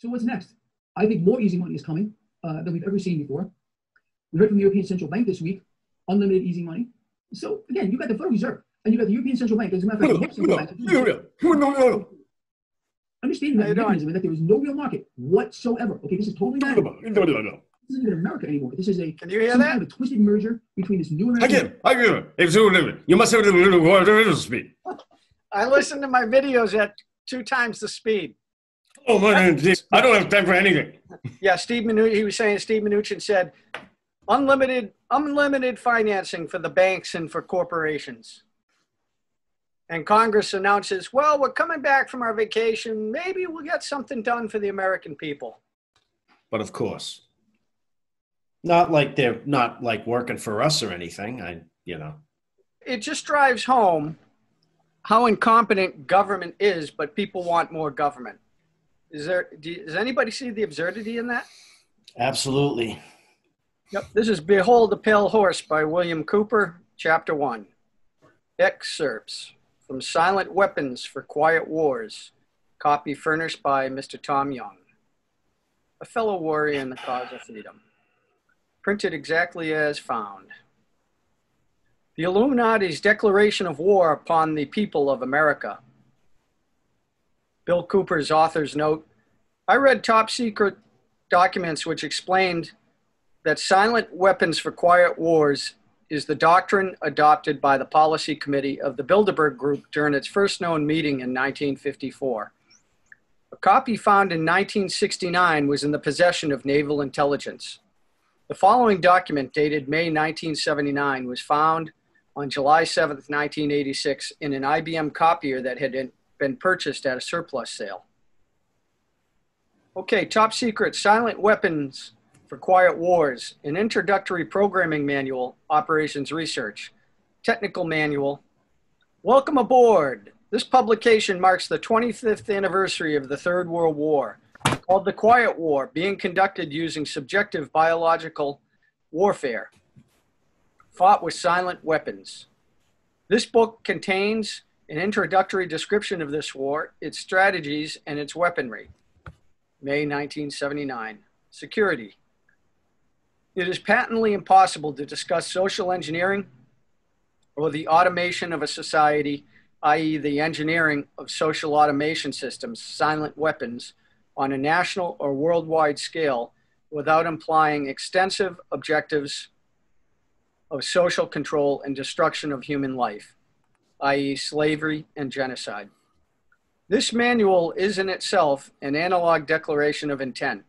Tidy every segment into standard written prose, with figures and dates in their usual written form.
So what's next? I think more easy money is coming than we've ever seen before. We heard from the European Central Bank this week, unlimited easy money. So again, you've got the Federal Reserve and you've got the European Central Bank. As a matter of fact, most central banks understanding that mechanism and that there is no real market whatsoever. Okay, this is totally not. This isn't even America anymore. This is a Can you hear that? Kind of a twisted merger between this new American. You must have the speed. I listen to my videos at 2 times the speed. Oh, man, I don't have time for anything. Yeah, Steve Mnuchin said, unlimited financing for the banks and for corporations. And Congress announces, well, we're coming back from our vacation. Maybe we'll get something done for the American people. But of course, not like they're not like working for us or anything. It just drives home how incompetent government is, but people want more government. Does anybody see the absurdity in that? Absolutely. Yep. This is Behold the Pale Horse by William Cooper, Chapter 1. Excerpts from Silent Weapons for Quiet Wars, copy furnished by Mr. Tom Young, a fellow warrior in the cause of freedom. Printed exactly as found. The Illuminati's declaration of war upon the people of America. Bill Cooper's author's note. I read top secret documents which explained that silent weapons for quiet wars is the doctrine adopted by the policy committee of the Bilderberg Group during its first known meeting in 1954. A copy found in 1969 was in the possession of naval intelligence. The following document, dated May 1979, was found on July 7, 1986, in an IBM copier that had been purchased at a surplus sale. Okay, top secret, silent weapons for quiet wars, an introductory programming manual, operations research, technical manual. Welcome aboard. This publication marks the 25th anniversary of the Third World War, called the Quiet War, being conducted using subjective biological warfare, fought with silent weapons. This book contains an introductory description of this war, its strategies, and its weaponry. May 1979. Security. It is patently impossible to discuss social engineering or the automation of a society, i.e. the engineering of social automation systems, silent weapons, on a national or worldwide scale without implying extensive objectives of social control and destruction of human life, i.e. slavery and genocide. This manual is in itself an analog declaration of intent.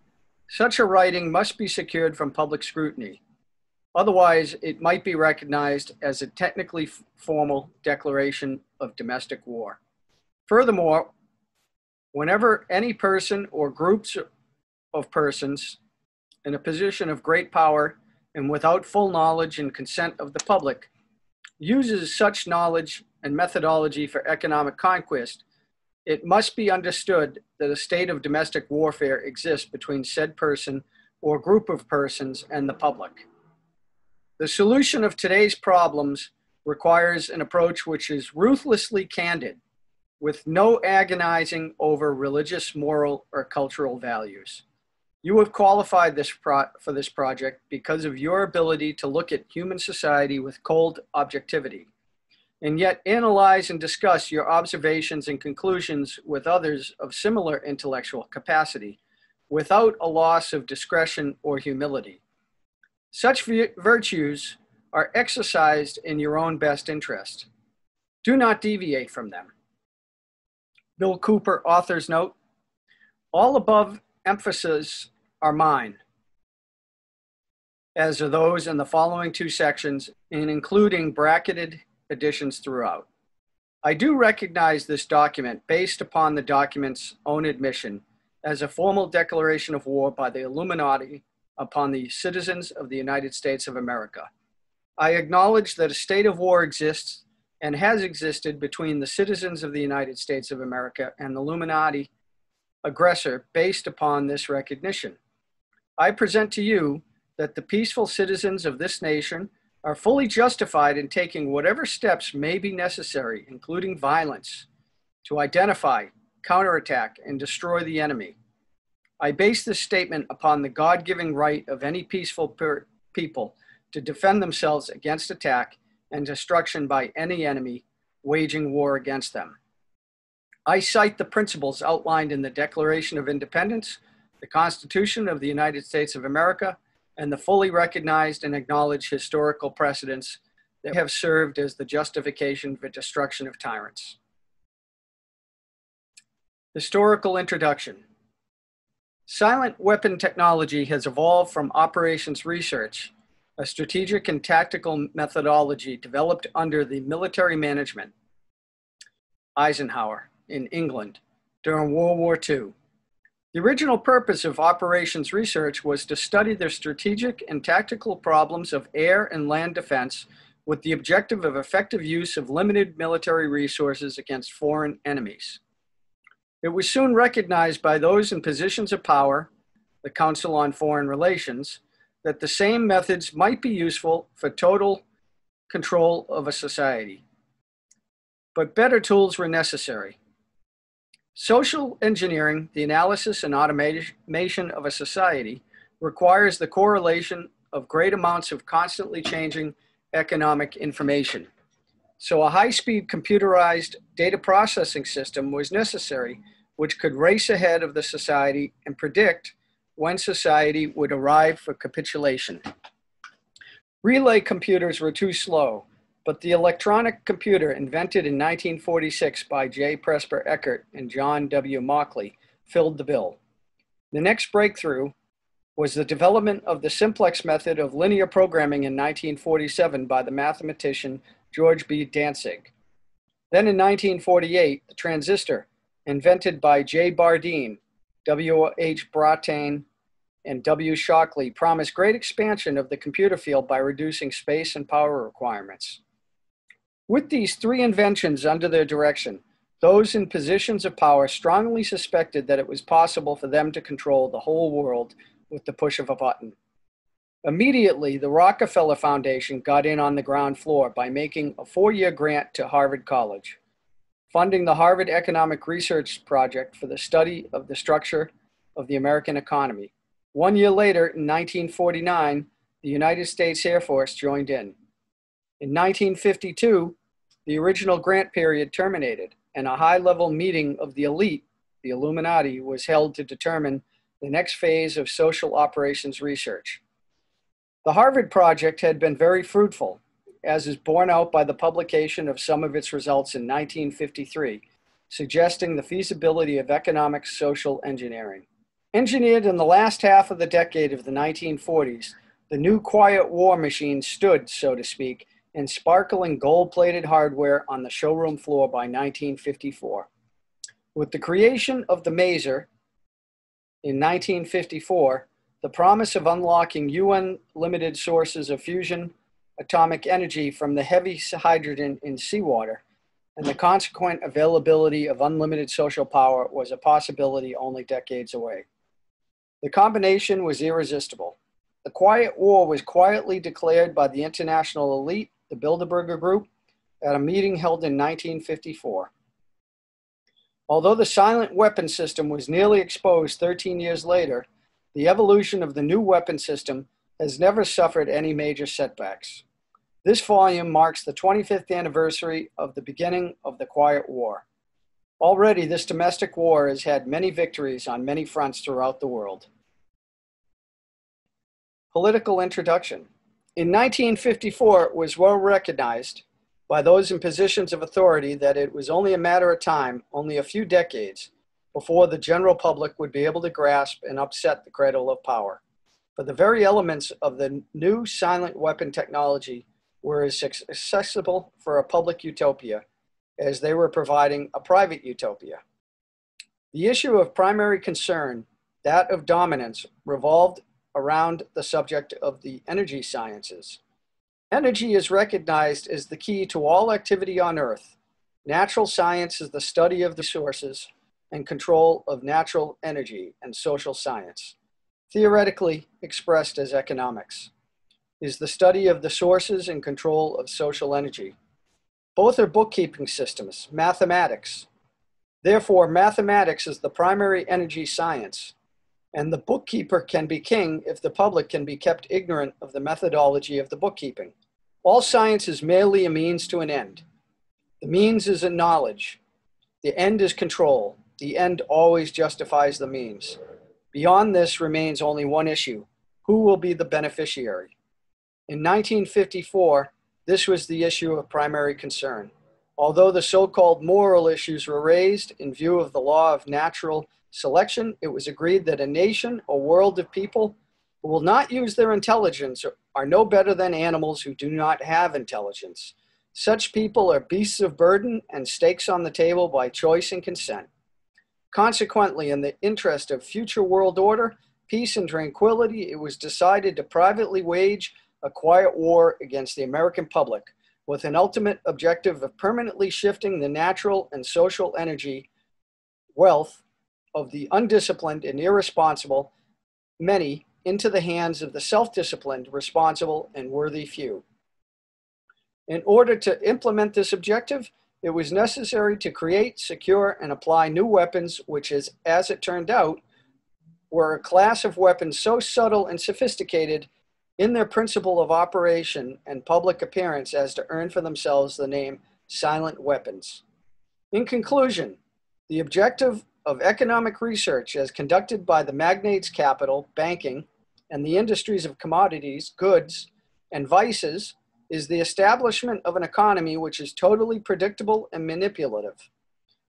Such a writing must be secured from public scrutiny. Otherwise, it might be recognized as a technically formal declaration of domestic war. Furthermore, whenever any person or groups of persons in a position of great power and without full knowledge and consent of the public uses such knowledge and methodology for economic conquest, it must be understood that a state of domestic warfare exists between said person or group of persons and the public. The solution of today's problems requires an approach which is ruthlessly candid, with no agonizing over religious, moral, or cultural values. You have qualified for this project because of your ability to look at human society with cold objectivity, and yet analyze and discuss your observations and conclusions with others of similar intellectual capacity, without a loss of discretion or humility. Such virtues are exercised in your own best interest. Do not deviate from them. Bill Cooper, author's note. All above emphases are mine, as are those in the following 2 sections, and including bracketed additions throughout. I do recognize this document, based upon the document's own admission, as a formal declaration of war by the Illuminati upon the citizens of the United States of America. I acknowledge that a state of war exists and has existed between the citizens of the United States of America and the Illuminati aggressor based upon this recognition. I present to you that the peaceful citizens of this nation are fully justified in taking whatever steps may be necessary, including violence, to identify, counterattack, and destroy the enemy. I base this statement upon the God-given right of any peaceful people to defend themselves against attack and destruction by any enemy waging war against them. I cite the principles outlined in the Declaration of Independence, the Constitution of the United States of America, and the fully recognized and acknowledged historical precedents that have served as the justification for destruction of tyrants. Historical introduction. Silent weapon technology has evolved from operations research, a strategic and tactical methodology developed under the military management, Eisenhower, in England during World War II. The original purpose of operations research was to study the strategic and tactical problems of air and land defense with the objective of effective use of limited military resources against foreign enemies. It was soon recognized by those in positions of power, the Council on Foreign Relations, that the same methods might be useful for total control of a society. But better tools were necessary. Social engineering, the analysis and automation of a society, requires the correlation of great amounts of constantly changing economic information. So a high-speed computerized data processing system was necessary, which could race ahead of the society and predict when society would arrive for capitulation. Relay computers were too slow, but the electronic computer invented in 1946 by J. Presper Eckert and John W. Mauchly filled the bill. The next breakthrough was the development of the simplex method of linear programming in 1947 by the mathematician George B. Dantzig. Then in 1948, the transistor, invented by J. Bardeen, W. H. Brattain, and W. Shockley, promised great expansion of the computer field by reducing space and power requirements. With these three inventions under their direction, those in positions of power strongly suspected that it was possible for them to control the whole world with the push of a button. Immediately, the Rockefeller Foundation got in on the ground floor by making a 4-year grant to Harvard College, funding the Harvard Economic Research Project for the study of the structure of the American economy. 1 year later, in 1949, the United States Air Force joined in. In 1952, the original grant period terminated, and a high-level meeting of the elite, the Illuminati, was held to determine the next phase of social operations research. The Harvard Project had been very fruitful, as is borne out by the publication of some of its results in 1953, suggesting the feasibility of economic social engineering. Engineered in the last half of the decade of the 1940s, the new quiet war machine stood, so to speak, in sparkling gold-plated hardware on the showroom floor by 1954. With the creation of the maser in 1954, the promise of unlocking UN-limited sources of fusion atomic energy from the heavy hydrogen in seawater and the consequent availability of unlimited social power was a possibility only decades away. The combination was irresistible. The Quiet War was quietly declared by the international elite, the Bilderberger Group, at a meeting held in 1954. Although the silent weapon system was nearly exposed 13 years later, the evolution of the new weapon system has never suffered any major setbacks. This volume marks the 25th anniversary of the beginning of the Quiet War. Already, this domestic war has had many victories on many fronts throughout the world. Political introduction. In 1954, it was well recognized by those in positions of authority that it was only a matter of time, only a few decades, before the general public would be able to grasp and upset the cradle of power. For the very elements of the new silent weapon technology were as accessible for a public utopia as they were providing a private utopia. The issue of primary concern, that of dominance, revolved around the subject of the energy sciences. Energy is recognized as the key to all activity on Earth. Natural science is the study of the sources and control of natural energy, and social science, theoretically expressed as economics, is the study of the sources and control of social energy. Both are bookkeeping systems, mathematics. Therefore, mathematics is the primary energy science. And the bookkeeper can be king if the public can be kept ignorant of the methodology of the bookkeeping. All science is merely a means to an end. The means is a knowledge. The end is control. The end always justifies the means. Beyond this remains only one issue. Who will be the beneficiary? In 1954, this was the issue of primary concern. Although the so-called moral issues were raised in view of the law of natural selection, it was agreed that a nation or world of people who will not use their intelligence are no better than animals who do not have intelligence. Such people are beasts of burden and stakes on the table by choice and consent. Consequently, in the interest of future world order, peace and tranquility, it was decided to privately wage a quiet war against the American public, with an ultimate objective of permanently shifting the natural and social energy wealth of the undisciplined and irresponsible many into the hands of the self-disciplined, responsible, and worthy few. In order to implement this objective, it was necessary to create, secure, and apply new weapons, which is, as it turned out, were a class of weapons so subtle and sophisticated in their principle of operation and public appearance as to earn for themselves the name silent weapons. In conclusion, the objective of economic research as conducted by the magnates' capital, banking, and the industries of commodities, goods, and vices is the establishment of an economy which is totally predictable and manipulative.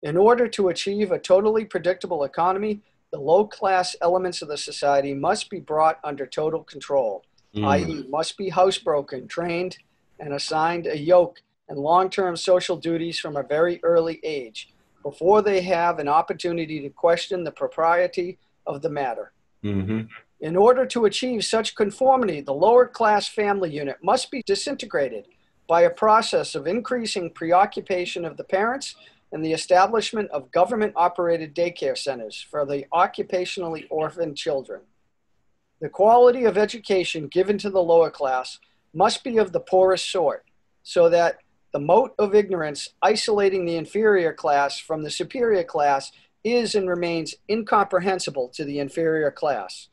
In order to achieve a totally predictable economy, the low-class elements of the society must be brought under total control, i.e. must be housebroken, trained, and assigned a yoke and long-term social duties from a very early age, before they have an opportunity to question the propriety of the matter. Mm-hmm. In order to achieve such conformity, the lower-class family unit must be disintegrated by a process of increasing preoccupation of the parents and the establishment of government-operated daycare centers for the occupationally orphaned children. The quality of education given to the lower class must be of the poorest sort, so that the moat of ignorance isolating the inferior class from the superior class is and remains incomprehensible to the inferior class.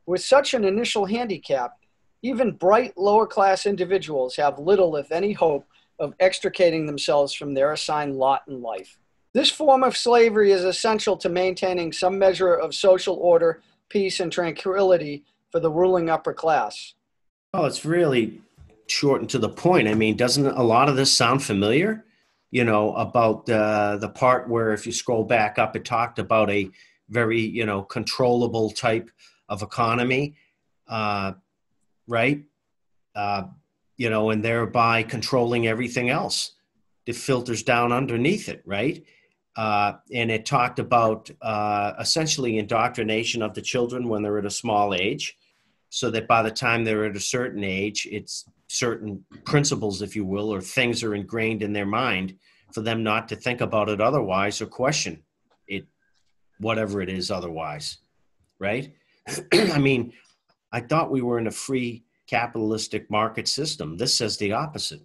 With such an initial handicap, even bright lower-class individuals have little, if any, hope of extricating themselves from their assigned lot in life. This form of slavery is essential to maintaining some measure of social order, peace, and tranquility for the ruling upper class. Oh, it's really short and to the point. I mean, doesn't a lot of this sound familiar? You know, about the part where if you scroll back up, it talked about a very, controllable type of economy, right? And thereby controlling everything else that filters down underneath it, right? And it talked about essentially indoctrination of the children when they're at a small age, so that by the time they're at a certain age, it's certain principles, if you will, or things are ingrained in their mind for them not to think about it otherwise or question it, whatever it is otherwise, right? I mean, I thought we were in a free capitalistic market system. This says the opposite,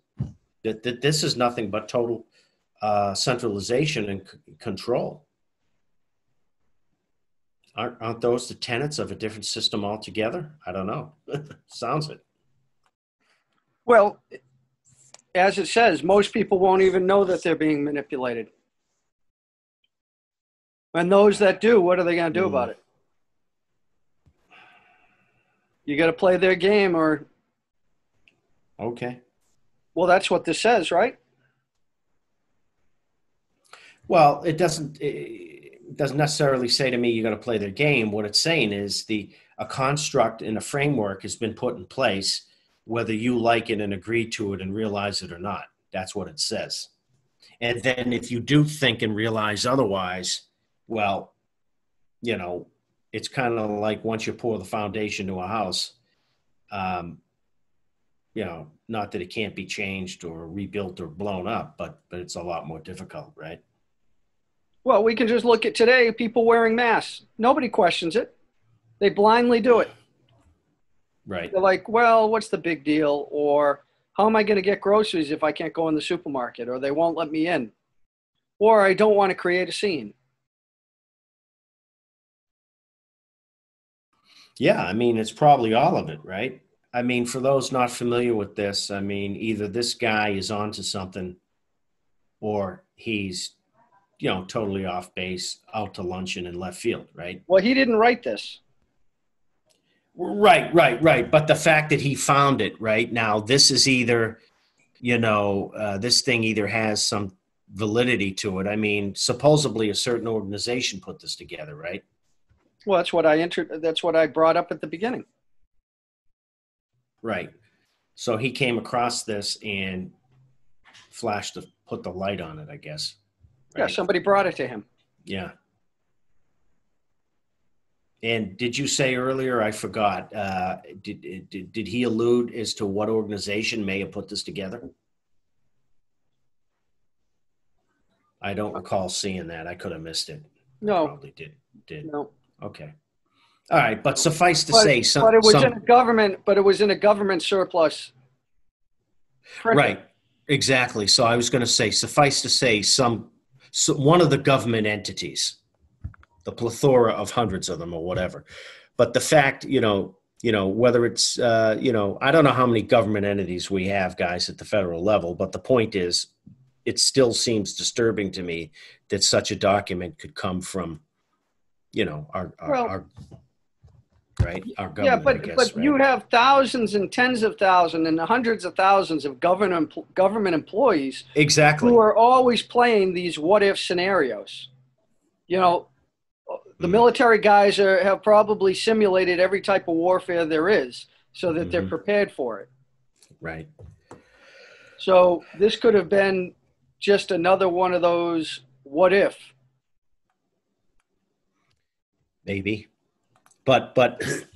that this is nothing but total centralization and control. Aren't those the tenets of a different system altogether? I don't know. Sounds it. Well, as it says, most people won't even know that they're being manipulated. And those that do, what are they going to do about it? You got to play their game or... Okay. Well, that's what this says, right? Well, it doesn't necessarily say to me you're going to play their game. What it's saying is a construct and a framework has been put in place, whether you like it and agree to it and realize it or not. That's what it says. And then if you do think and realize otherwise, well, it's kind of like once you pour the foundation to a house, not that it can't be changed or rebuilt or blown up, but it's a lot more difficult, right? Well, we can just look at today, people wearing masks. Nobody questions it. They blindly do it. Right. They're like, well, what's the big deal? Or how am I going to get groceries if I can't go in the supermarket? Or they won't let me in. Or I don't want to create a scene. Yeah, I mean, it's probably all of it, right? I mean, for those not familiar with this, I mean, either this guy is onto something or he's, totally off base, out to luncheon in left field, right? Well, he didn't write this. Right. But the fact that he found it, right? Now, this is either, this thing either has some validity to it. I mean, supposedly a certain organization put this together, right? Well, that's what I brought up at the beginning. Right. So he came across this and put the light on it, I guess. Right? Yeah, somebody brought it to him. Yeah. And did you say earlier, I forgot, did he allude as to what organization may have put this together? I don't recall seeing that. I could have missed it. No. I probably did. No. Okay. All right, but suffice to say, but it was in a government surplus. Right, exactly. So I was going to say, suffice to say, one of the government entities, the plethora of hundreds of them or whatever. But the fact, whether it's, I don't know how many government entities we have, guys, at the federal level, but the point is, it still seems disturbing to me that such a document could come from, our government. Yeah, but right? You have thousands and tens of thousands and hundreds of thousands of government employees, exactly, who are always playing these what if scenarios. The military guys have probably simulated every type of warfare there is, so that they're prepared for it. Right. So this could have been just another one of those what if. Maybe. But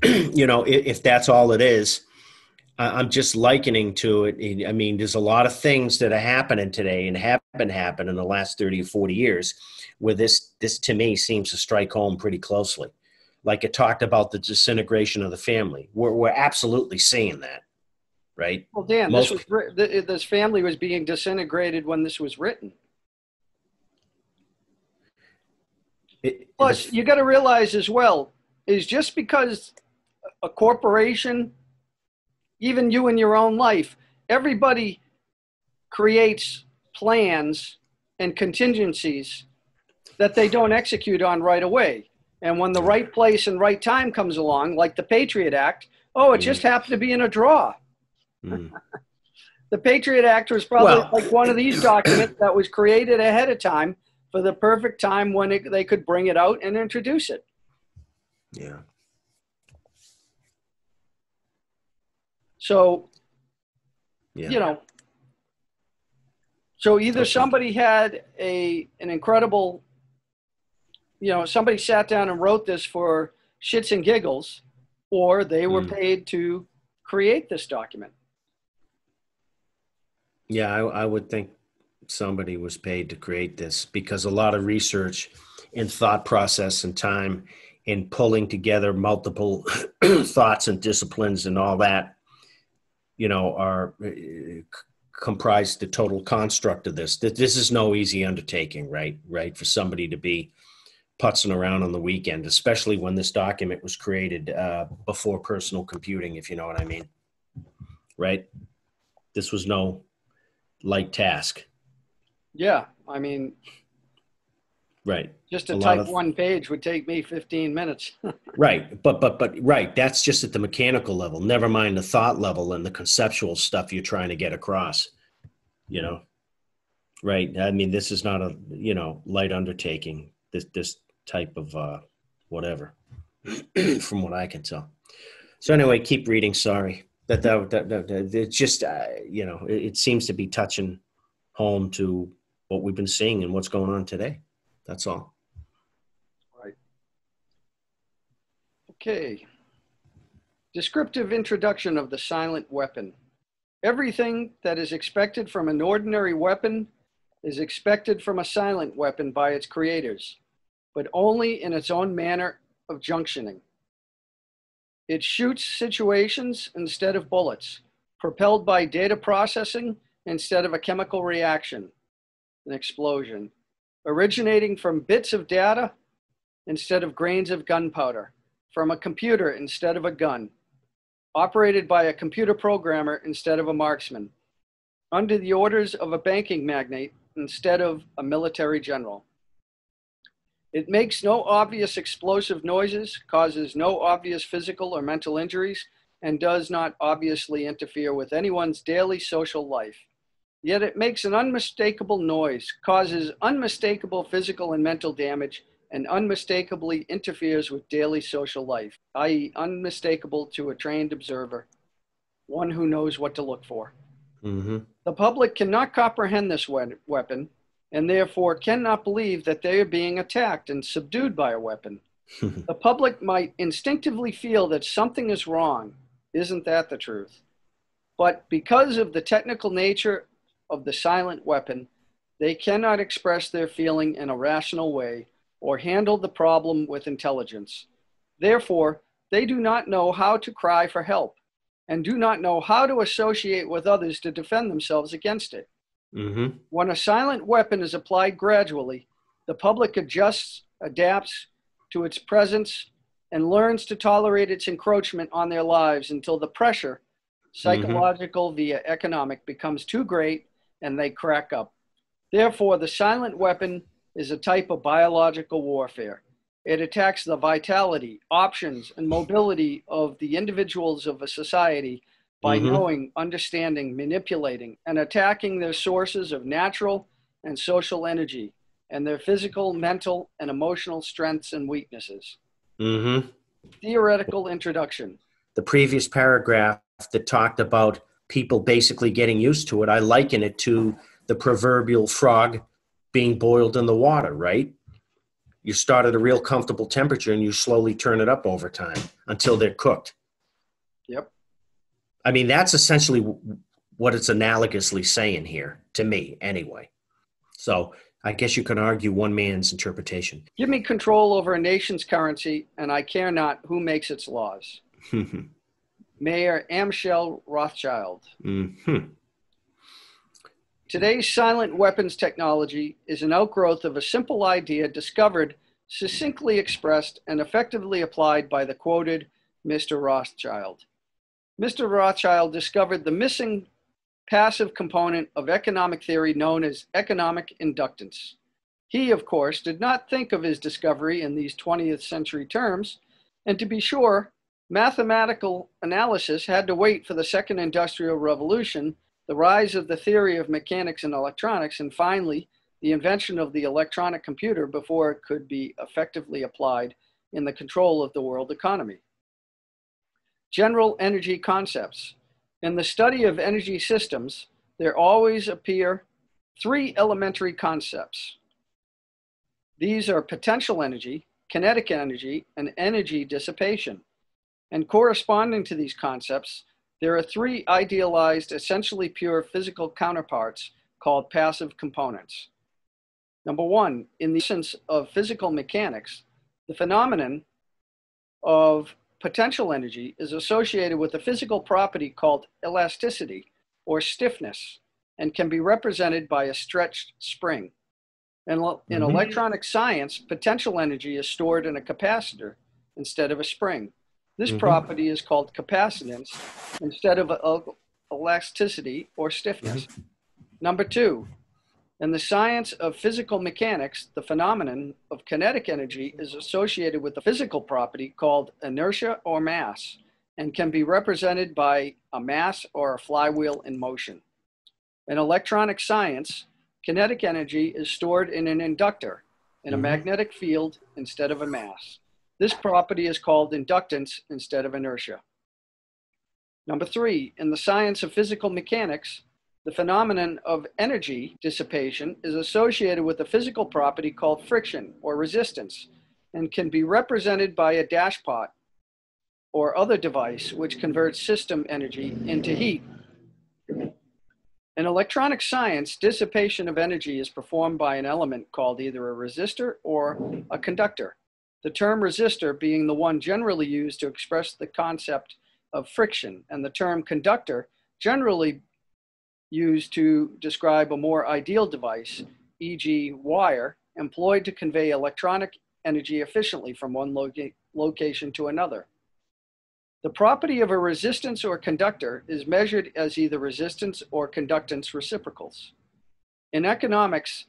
if that's all it is, I'm just likening to it. I mean, there's a lot of things that are happening today and have been happening in the last 30 or 40 years where this to me seems to strike home pretty closely. Like it talked about the disintegration of the family. We're absolutely seeing that, right? Well, Dan, this family was being disintegrated when this was written. Plus, you got to realize as well, is just because a corporation, even you in your own life, everybody creates plans and contingencies that they don't execute on right away. And when the right place and right time comes along, like the Patriot Act, it just happened to be in a draw. The Patriot Act was probably like one of these documents that was created ahead of time for the perfect time when they could bring it out and introduce it. Yeah. So, so either somebody had an incredible, somebody sat down and wrote this for shits and giggles, or they were paid to create this document. Yeah, I would think somebody was paid to create this because a lot of research and thought process and time in pulling together multiple thoughts and disciplines and all that, are comprised the total construct of this. This is no easy undertaking, right? For somebody to be putzing around on the weekend, especially when this document was created before personal computing, if you know what I mean, right? This was no light task. Yeah, I mean, right. Just to type one page would take me 15 minutes. Right. But right. That's just at the mechanical level, never mind the thought level and the conceptual stuff you're trying to get across, right. I mean, this is not a, light undertaking, this type of whatever, from what I can tell. So anyway, keep reading. Sorry that it's just, it seems to be touching home to what we've been seeing and what's going on today. That's all. Right. Okay. Descriptive introduction of the silent weapon. Everything that is expected from an ordinary weapon is expected from a silent weapon by its creators, but only in its own manner of junctioning. It shoots situations instead of bullets, propelled by data processing instead of a chemical reaction, an explosion, originating from bits of data instead of grains of gunpowder, from a computer instead of a gun, operated by a computer programmer instead of a marksman, under the orders of a banking magnate instead of a military general. It makes no obvious explosive noises, causes no obvious physical or mental injuries, and does not obviously interfere with anyone's daily social life. Yet it makes an unmistakable noise, causes unmistakable physical and mental damage, and unmistakably interferes with daily social life, i.e. unmistakable to a trained observer, one who knows what to look for. Mm-hmm. The public cannot comprehend this weapon, and therefore cannot believe that they are being attacked and subdued by a weapon. The public might instinctively feel that something is wrong. Isn't that the truth? But because of the technical nature of the silent weapon, they cannot express their feeling in a rational way or handle the problem with intelligence. Therefore, they do not know how to cry for help and do not know how to associate with others to defend themselves against it. Mm-hmm. When a silent weapon is applied gradually, the public adjusts, adapts to its presence, and learns to tolerate its encroachment on their lives until the pressure, psychological via economic, becomes too great and they crack up. Therefore, the silent weapon is a type of biological warfare. It attacks the vitality, options, and mobility of the individuals of a society by knowing, understanding, manipulating, and attacking their sources of natural and social energy and their physical, mental, and emotional strengths and weaknesses. Mm-hmm. Theoretical introduction. The previous paragraph that talked about people basically getting used to it, I liken it to the proverbial frog being boiled in the water, right? You start at a real comfortable temperature and you slowly turn it up over time until they're cooked. Yep. I mean, that's essentially what it's analogously saying here, to me, anyway. So I guess you can argue one man's interpretation. Give me control over a nation's currency, and I care not who makes its laws. Mayor Amschel Rothchild. Mm-hmm. Today's silent weapons technology is an outgrowth of a simple idea discovered, succinctly expressed, and effectively applied by the quoted Mr. Rothchild. Mr. Rothchild discovered the missing passive component of economic theory known as economic inductance. He, of course, did not think of his discovery in these 20th century terms, and to be sure, mathematical analysis had to wait for the Second Industrial Revolution, the rise of the theory of mechanics and electronics, and finally, the invention of the electronic computer before it could be effectively applied in the control of the world economy. General energy concepts. In the study of energy systems, there always appear three elementary concepts. These are potential energy, kinetic energy, and energy dissipation. And corresponding to these concepts, there are three idealized, essentially pure physical counterparts called passive components. Number one, in the essence of physical mechanics, the phenomenon of potential energy is associated with a physical property called elasticity or stiffness and can be represented by a stretched spring. In electronic science, potential energy is stored in a capacitor instead of a spring. This property is called capacitance instead of elasticity or stiffness. Number two, in the science of physical mechanics, the phenomenon of kinetic energy is associated with a physical property called inertia or mass and can be represented by a mass or a flywheel in motion. In electronic science, kinetic energy is stored in an inductor in a magnetic field instead of a mass. This property is called inductance instead of inertia. Number three, in the science of physical mechanics, the phenomenon of energy dissipation is associated with a physical property called friction or resistance and can be represented by a dashpot or other device which converts system energy into heat. In electronic science, dissipation of energy is performed by an element called either a resistor or a conductor. The term resistor being the one generally used to express the concept of friction, and the term conductor generally used to describe a more ideal device, e.g. wire, employed to convey electronic energy efficiently from one location to another. The property of a resistance or conductor is measured as either resistance or conductance reciprocals. In economics,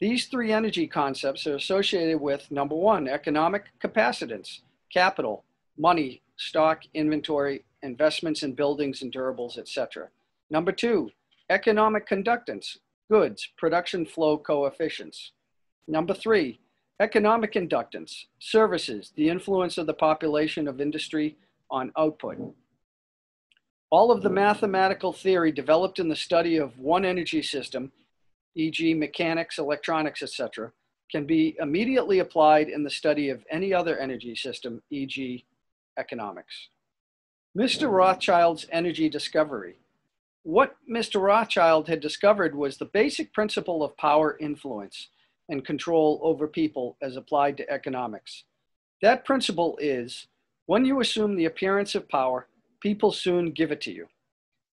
these three energy concepts are associated with, number one, economic capacitance, capital, money, stock, inventory, investments in buildings and durables, etc. Number two, economic conductance, goods, production flow coefficients. Number three, economic inductance, services, the influence of the population of industry on output. All of the mathematical theory developed in the study of one energy system, e.g. mechanics, electronics, etc., can be immediately applied in the study of any other energy system, e.g. economics. Mr. Rothschild's energy discovery. What Mr. Rothschild had discovered was the basic principle of power influence and control over people as applied to economics. That principle is, when you assume the appearance of power, people soon give it to you.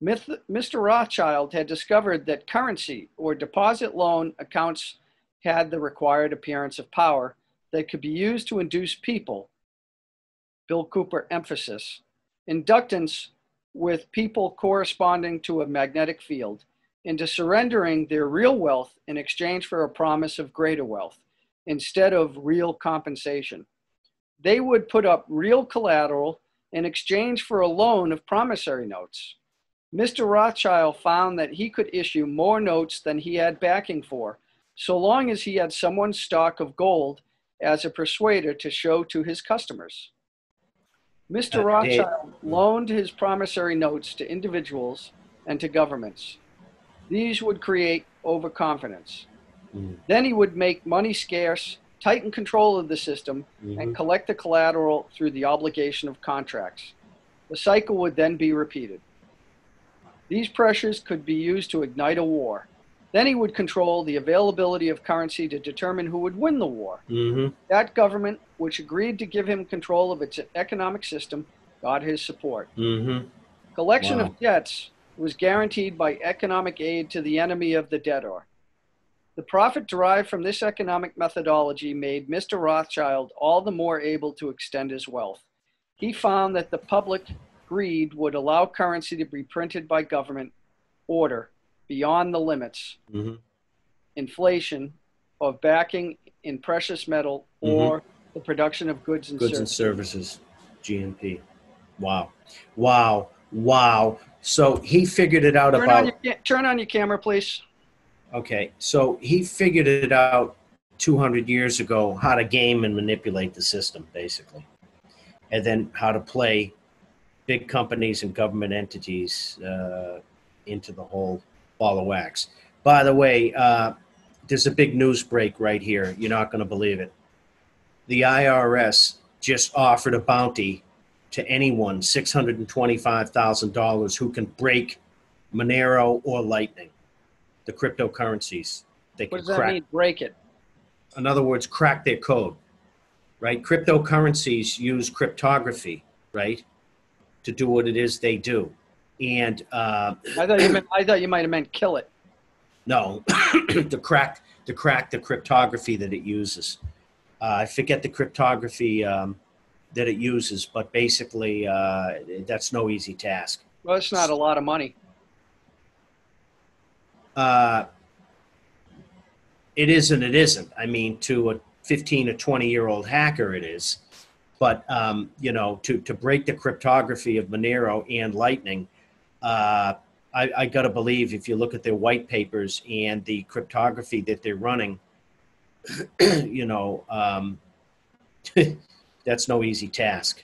Mr. Rothschild had discovered that currency or deposit loan accounts had the required appearance of power that could be used to induce people, Bill Cooper emphasis, inductance with people corresponding to a magnetic field, into surrendering their real wealth in exchange for a promise of greater wealth, instead of real compensation. They would put up real collateral in exchange for a loan of promissory notes. Mr. Rothschild found that he could issue more notes than he had backing for, so long as he had someone's stock of gold as a persuader to show to his customers. Mr. Rothschild loaned his promissory notes to individuals and to governments. These would create overconfidence. Then he would make money scarce, tighten control of the system, and collect the collateral through the obligation of contracts. The cycle would then be repeated. These pressures could be used to ignite a war. Then he would control the availability of currency to determine who would win the war. That government, which agreed to give him control of its economic system, got his support. Collection of debts was guaranteed by economic aid to the enemy of the debtor. The profit derived from this economic methodology made Mr. Rothschild all the more able to extend his wealth. He found that the public greed would allow currency to be printed by government order beyond the limits, inflation, of backing in precious metal or the production of goods and services, GNP. Wow. Wow. Wow. So he figured it out turn on your camera, please. Okay. So he figured it out 200 years ago, how to game and manipulate the system, basically. And then how to play big companies and government entities into the whole ball of wax. By the way, there's a big news break right here. You're not going to believe it. The IRS just offered a bounty to anyone, $625,000, who can break Monero or Lightning, the cryptocurrencies. They can What does that mean, break it? In other words, crack their code, right? Cryptocurrencies use cryptography, right, to do what it is they do. And I thought you might have meant kill it. No, to crack the cryptography that it uses. I forget the cryptography that it uses, but basically that's no easy task. Well, it's not a lot of money. It isn't. It isn't. I mean, to a 15 or 20-year-old hacker, it is. But you know, to break the cryptography of Monero and Lightning, I got to believe if you look at their white papers and the cryptography that they're running, you know, that's no easy task.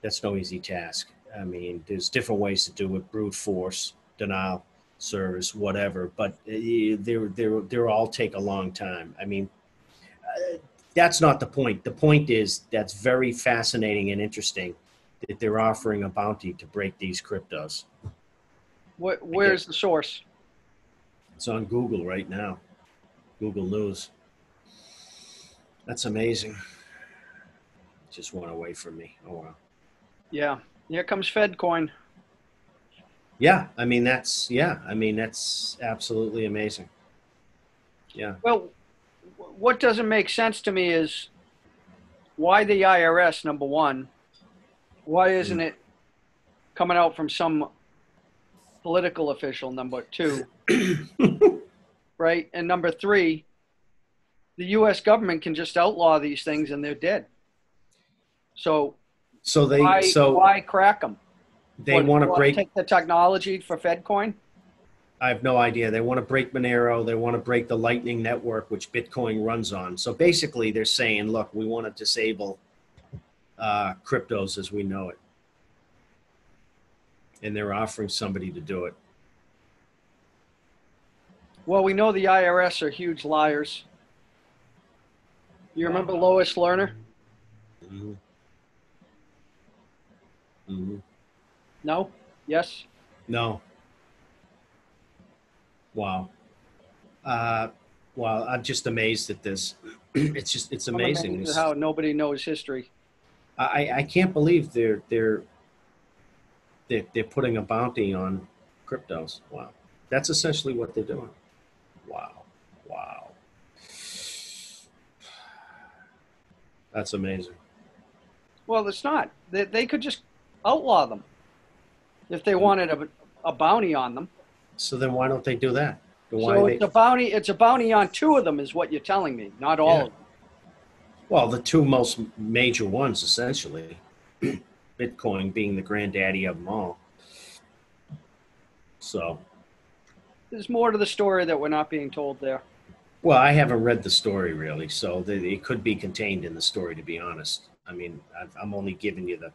That's no easy task. I mean, there's different ways to do it: brute force, denial, service, whatever. But they're all take a long time. I mean, that's not the point. The point is that's very fascinating and interesting that they're offering a bounty to break these cryptos. Where's the source? It's on Google right now. Google News. That's amazing. Just went away from me. Oh, wow. Yeah. Here comes FedCoin. Yeah. I mean, that's absolutely amazing. Yeah. Well, what doesn't make sense to me is why the IRS, number one? Why isn't it coming out from some political official, number two? Right? And number three, the U.S. government can just outlaw these things and they're dead. So why crack them? They want to break. Take the technology for FedCoin? I have no idea. They want to break Monero. They want to break the Lightning Network, which Bitcoin runs on. So basically, they're saying, look, we want to disable cryptos as we know it. And they're offering somebody to do it. Well, we know the IRS are huge liars. You remember Lois Lerner? Mm-hmm. Mm-hmm. No? Yes? No. Wow. Well, I'm just amazed at this. It's amazing. I'm amazed at how nobody knows history. I can't believe they're putting a bounty on cryptos. Wow. That's essentially what they're doing. Wow. Wow. That's amazing. Well, it's not. They could just outlaw them if they wanted a bounty on them. So then why don't they do that? It's a bounty on two of them is what you're telling me, not all of them. Well, the two most major ones, essentially. Bitcoin being the granddaddy of them all. So. There's more to the story that we're not being told there. Well, I haven't read the story really, so it could be contained in the story, to be honest. I mean, I'm only giving you the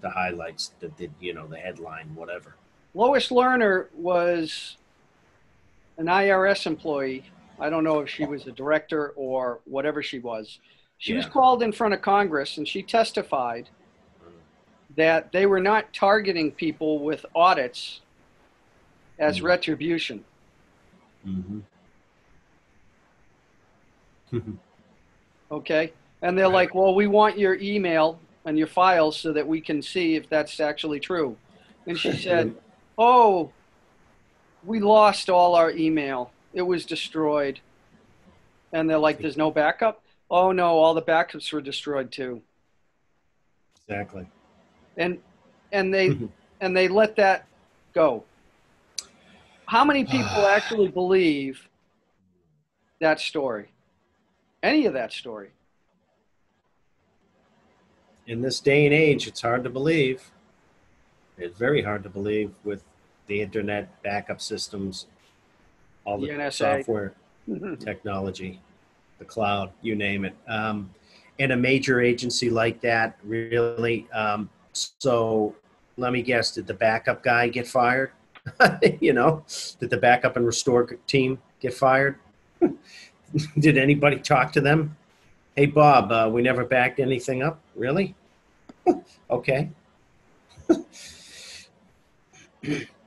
highlights, the headline, whatever. Lois Lerner was an IRS employee. I don't know if she was a director or whatever she was. She was called in front of Congress, and she testified that they were not targeting people with audits as retribution. Mm-hmm. Okay? And they're like, well, we want your email and your files so that we can see if that's actually true. And she said, oh, we lost all our email. It was destroyed. And they're like, there's no backup? Oh, no, all the backups were destroyed too. Exactly. And they let that go. How many people actually believe that story? Any of that story? In this day and age, it's hard to believe. It's very hard to believe with the internet, backup systems, all the NSA. software, technology, the cloud, you name it. And a major agency like that, really. So let me guess, did the backup guy get fired? Did the backup and restore team get fired? Did anybody talk to them? Hey, Bob, we never backed anything up. Really? Okay.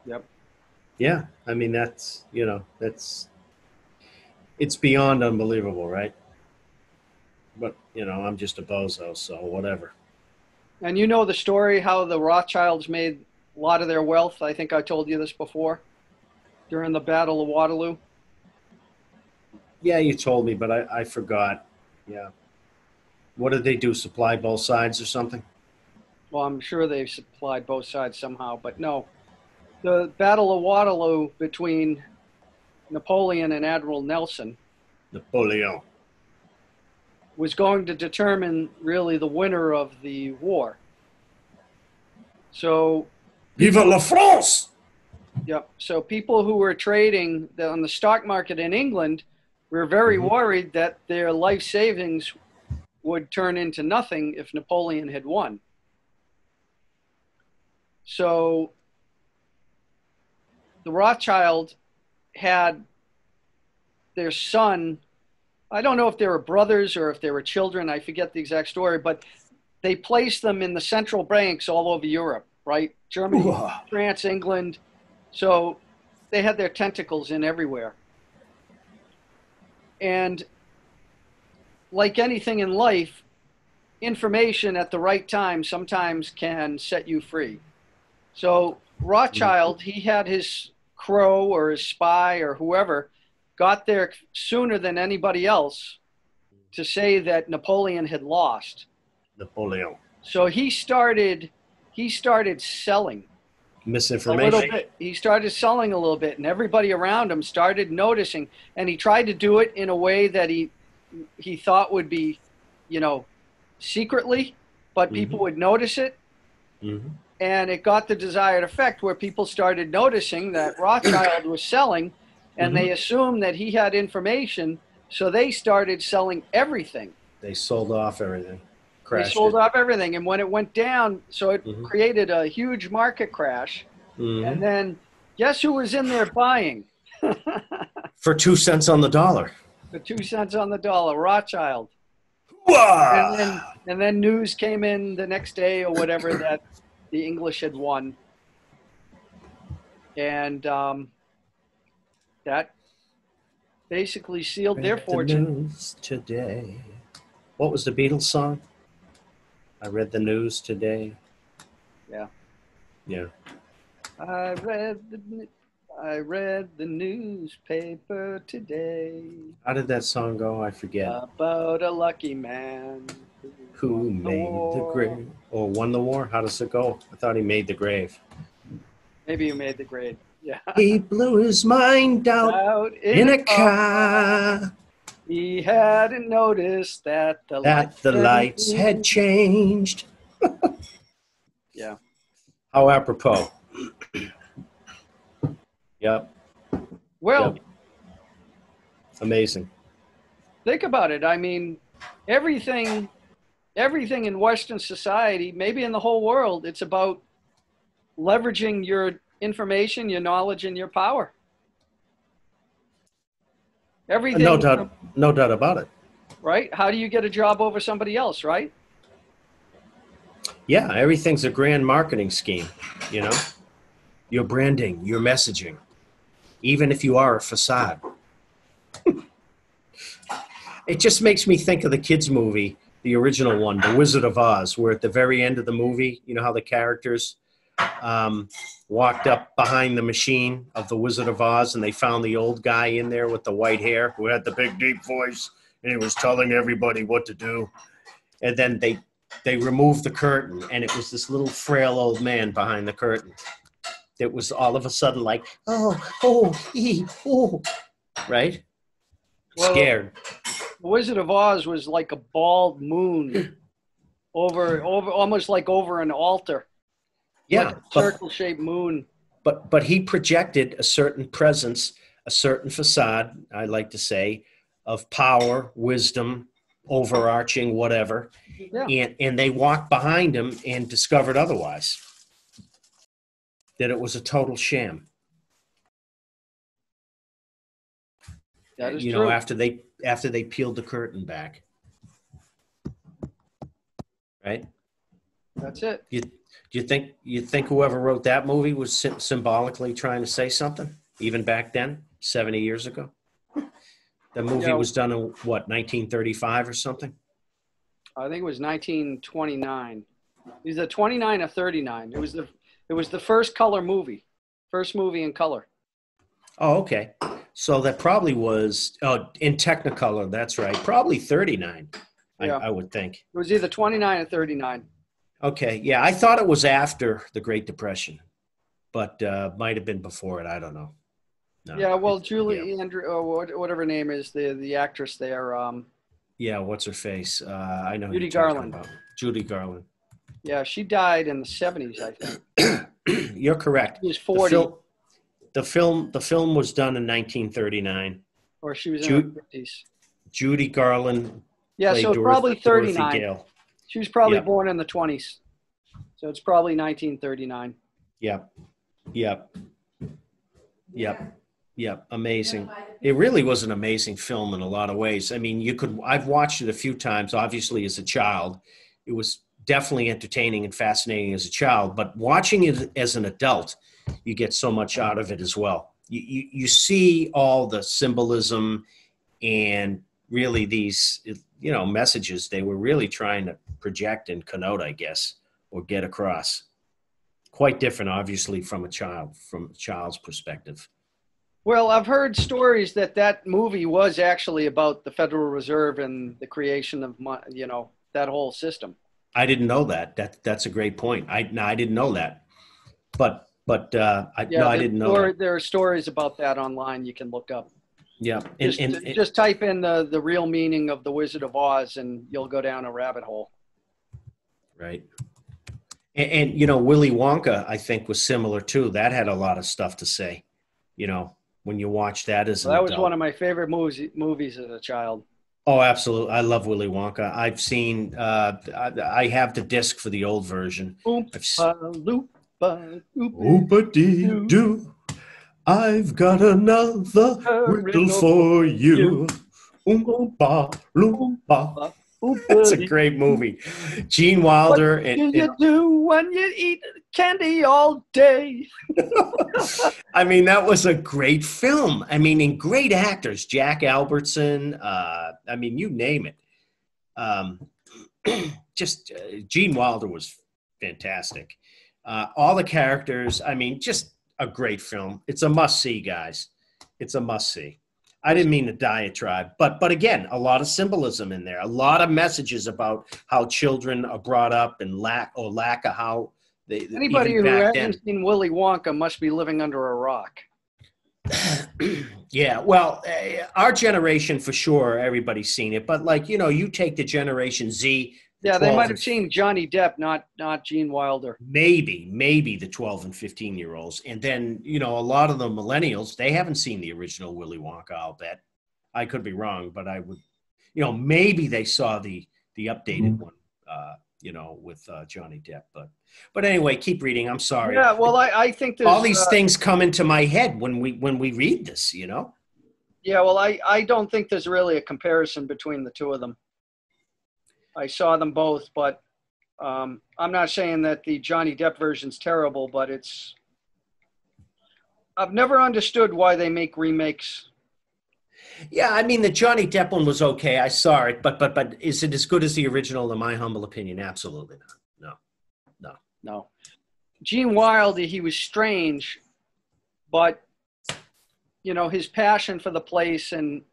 Yep. Yeah. I mean, it's beyond unbelievable, right? But, I'm just a bozo, so whatever. And you know the story how the Rothschilds made a lot of their wealth. I think I told you this before during the Battle of Waterloo. Yeah, you told me, but I forgot. Yeah. What did they do? Supply both sides or something? Well, I'm sure they supplied both sides somehow, but no. The Battle of Waterloo between Napoleon and Admiral Nelson Napoleon was going to determine really the winner of the war. So, Vive la France! Yep. So people who were trading on the stock market in England were very worried that their life savings would turn into nothing if Napoleon had won. So the Rothschild had their son, I don't know if they were brothers or if they were children, I forget the exact story, but they placed them in the central banks all over Europe, right? Germany, France, England. So they had their tentacles in everywhere. And like anything in life, information at the right time sometimes can set you free. So Rothschild, he had his crow or his spy or whoever got there sooner than anybody else to say that Napoleon had lost. Napoleon. So he started selling a Misinformation. little bit. He started selling a little bit, and everybody around him started noticing. And he tried to do it in a way that he thought would be, secretly, but people would notice it. Mm-hmm. And it got the desired effect where people started noticing that Rothschild was selling, and they assumed that he had information, so they started selling everything. They sold off everything. Crashed They sold it. off everything, and when it went down, so it created a huge market crash. And then guess who was in there buying? For 2 cents on the dollar. For 2 cents on the dollar, Rothschild. Wow. And then news came in the next day or whatever that the English had won. And that basically sealed their fortune. The news today. What was the Beatles song? I read the news today. Yeah. Yeah. I read the newspaper today. How did that song go? I forget. About a lucky man Who made the grave? Or won the war? How does it go? I thought he made the grave. Maybe you made the grade. Yeah. He blew his mind out in a car. He hadn't noticed that the lights had changed. Yeah. How apropos. Yep. Well, Yep. Amazing. think about it. I mean, everything in Western society, maybe in the whole world, it's about leveraging your information, your knowledge, and your power. Everything. No doubt about it. Right? How do you get a job over somebody else, right? Yeah, everything's a grand marketing scheme, Your branding, your messaging, even if you are a facade. It just makes me think of the kids' movie, the original one, The Wizard of Oz, where at the very end of the movie, you know how the characters walked up behind the machine of the Wizard of Oz and they found the old guy in there with the white hair who had the big deep voice and he was telling everybody what to do. And then they removed the curtain and it was this little frail old man behind the curtain. It was all of a sudden like, oh, right? Well, scared. The Wizard of Oz was like a bald moon over almost like over an altar. Yeah, like a circle-shaped moon. But he projected a certain presence, a certain facade, I like to say, of power, wisdom, overarching, whatever. Yeah. And they walked behind him and discovered otherwise. That it was a total sham. That is true. After they peeled the curtain back. Right? That's it. Do you think whoever wrote that movie was symbolically trying to say something, even back then, 70 years ago? The movie was done in, what, 1935 or something? I think it was 1929. It was 29 or 39. It was the first color movie. First movie in color. Oh, okay. So that probably was, in Technicolor, that's right. Probably 39, yeah. I would think. It was either 29 or 39. Okay, yeah, I thought it was after the Great Depression, but might have been before it. I don't know. No, yeah, well, Julie Andrew, whatever her name is, the actress there. Yeah, what's her face? I know. Judy Garland. Judy Garland. Yeah, she died in the 70s, I think. You're correct. She was 40. The film was done in 1939. Or she was in her 50s. Judy Garland. Yeah, so probably 39. She was probably born in the 20s. So it's probably 1939. Yep. Amazing. It really was an amazing film in a lot of ways. I mean, I've watched it a few times, obviously as a child. It was definitely entertaining and fascinating as a child, but watching it as an adult, you get so much out of it as well. You see all the symbolism and really these, messages they were really trying to project and connote, I guess, or get across. Quite different, obviously, from a child's perspective. Well, I've heard stories that movie was actually about the Federal Reserve and the creation of, that whole system. I didn't know that. That's a great point. I didn't know that. But I didn't know that. There are stories about that online you can look up. Yeah. Just type in the real meaning of the Wizard of Oz and you'll go down a rabbit hole. Right. And Willy Wonka, I think, was similar too. That had a lot of stuff to say, when you watch that as an adult. That was one of my favorite movies as a child. Oh, absolutely. I love Willy Wonka. I've seen, I have the disc for the old version. Oompa-dee-doo. I've got another riddle for you. Oompa loompa. It's a great movie. Gene Wilder. What do you do when you eat candy all day? I mean, that was a great film. I mean, and great actors. Jack Albertson. I mean, you name it. Gene Wilder was fantastic. All the characters. I mean, just a great film. It's a must-see, guys. It's a must-see. I didn't mean to diatribe, but again, a lot of symbolism in there, a lot of messages about how children are brought up and lack of how they. Anybody who hasn't seen Willy Wonka must be living under a rock. Yeah, well, our generation for sure, everybody's seen it, but you take the Generation Z. Yeah, they might have seen Johnny Depp, not Gene Wilder. Maybe the 12 and 15-year-olds. And then, a lot of the millennials, they haven't seen the original Willy Wonka, I'll bet. I could be wrong, but I would, maybe they saw the updated one, with Johnny Depp. But anyway, keep reading. I'm sorry. Yeah, well, I think there's... all these things come into my head when we read this, Yeah, well, I don't think there's really a comparison between the two of them. I saw them both, but I'm not saying that the Johnny Depp version's terrible, but I've never understood why they make remakes. Yeah, I mean, the Johnny Depp one was okay. I saw it, but is it as good as the original, in my humble opinion? Absolutely not. No. Gene Wilder, he was strange, but, his passion for the place and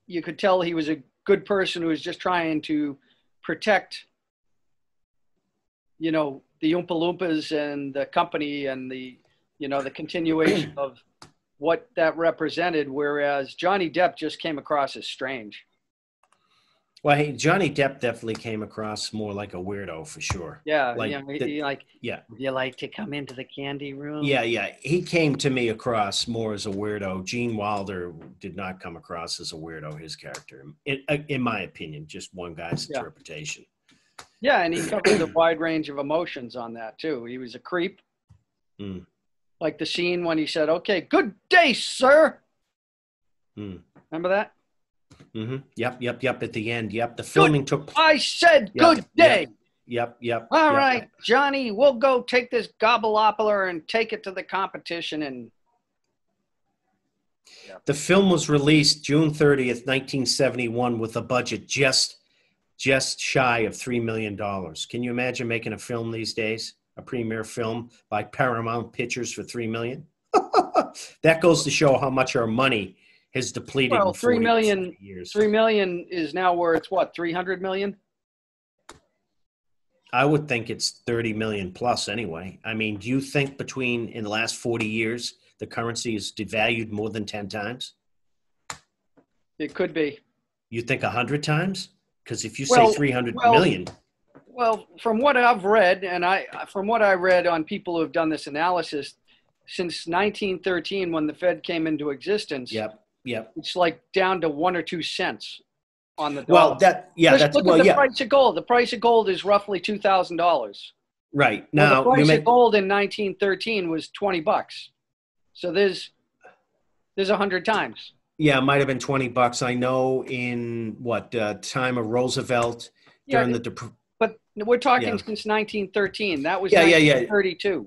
you could tell he was a good person who was just trying to protect, the Oompa Loompas and the company and the continuation of what that represented, whereas Johnny Depp just came across as strange. Well, hey, Johnny Depp definitely came across more like a weirdo for sure. Yeah, would you like to come into the candy room? Yeah. He came to me across more as a weirdo. Gene Wilder did not come across as a weirdo, his character, in my opinion, just one guy's interpretation. Yeah, and he covered a wide range of emotions on that too. He was a creep. Like the scene when he said, "Okay, good day, sir." Remember that? Mm-hmm. Yep. At the end. Yep. The filming took. I said good day. Yep. All right, Johnny, we'll go take this gobbleopler and take it to the competition. And the film was released June 30th, 1971, with a budget just shy of $3 million. Can you imagine making a film these days? A premiere film by Paramount Pictures for $3 million? That goes to show how much our money has depleted in 40 years. $3 million is now worth what, 300 million? I would think it's 30 million plus anyway. I mean, do you think in the last 40 years, the currency is devalued more than 10 times? It could be. You think 100 times? Because if you say 300 million. Well, from what I've read, from what I read on people who have done this analysis, since 1913, when the Fed came into existence, it's like down to 1 or 2 cents on the dollar. Well, the price of gold. The price of gold is roughly $2,000. Right. Now, the price of gold in 1913 was $20. So there's 100 times. Yeah, it might have been $20. I know in time of Roosevelt during but we're talking since 1913. That was 1932.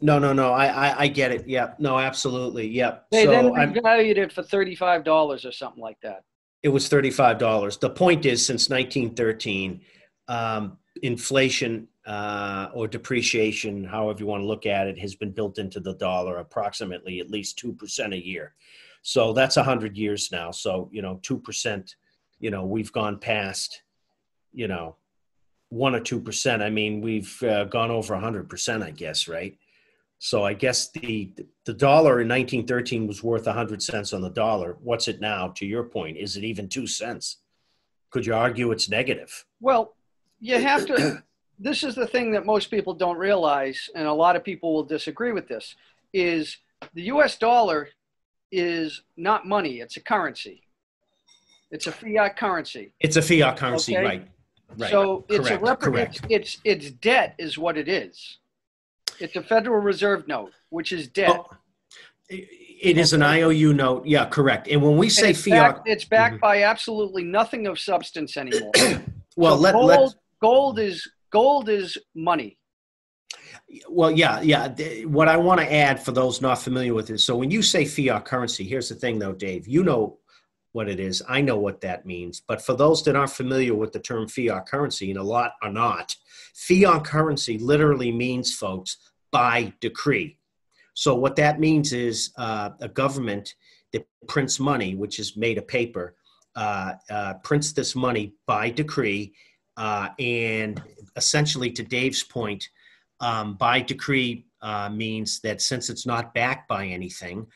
No. I get it. Yeah. No, absolutely. Yeah. They then revalued it for $35 or something like that. It was $35. The point is, since 1913, inflation or depreciation, however you want to look at it, has been built into the dollar approximately at least 2% a year. So that's 100 years now. So, 2%, we've gone past, 1 or 2%. I mean, we've gone over 100%, I guess, right? So I guess the dollar in 1913 was worth 100 cents on the dollar. What's it now? To your point, is it even 2 cents? Could you argue it's negative? Well, you have to. This is the thing that most people don't realize, and a lot of people will disagree with this, is the US dollar is not money. It's a currency. It's a fiat currency. It's a fiat currency, Okay? right? Right. So it's correct. It's debt is what it is. It's a Federal Reserve note, which is debt. Oh, it is an IOU note. Yeah, correct. And when we say fiat, it's backed by absolutely nothing of substance anymore. well, so gold is money. Well, yeah. What I want to add for those not familiar with it. So when you say fiat currency, here's the thing though, Dave, you know what it is. I know what that means. But for those that aren't familiar with the term fiat currency, and a lot are not, fiat currency literally means, folks, by decree. So what that means is a government that prints money, which is made of paper, prints this money by decree. And essentially, to Dave's point, by decree means that since it's not backed by anything,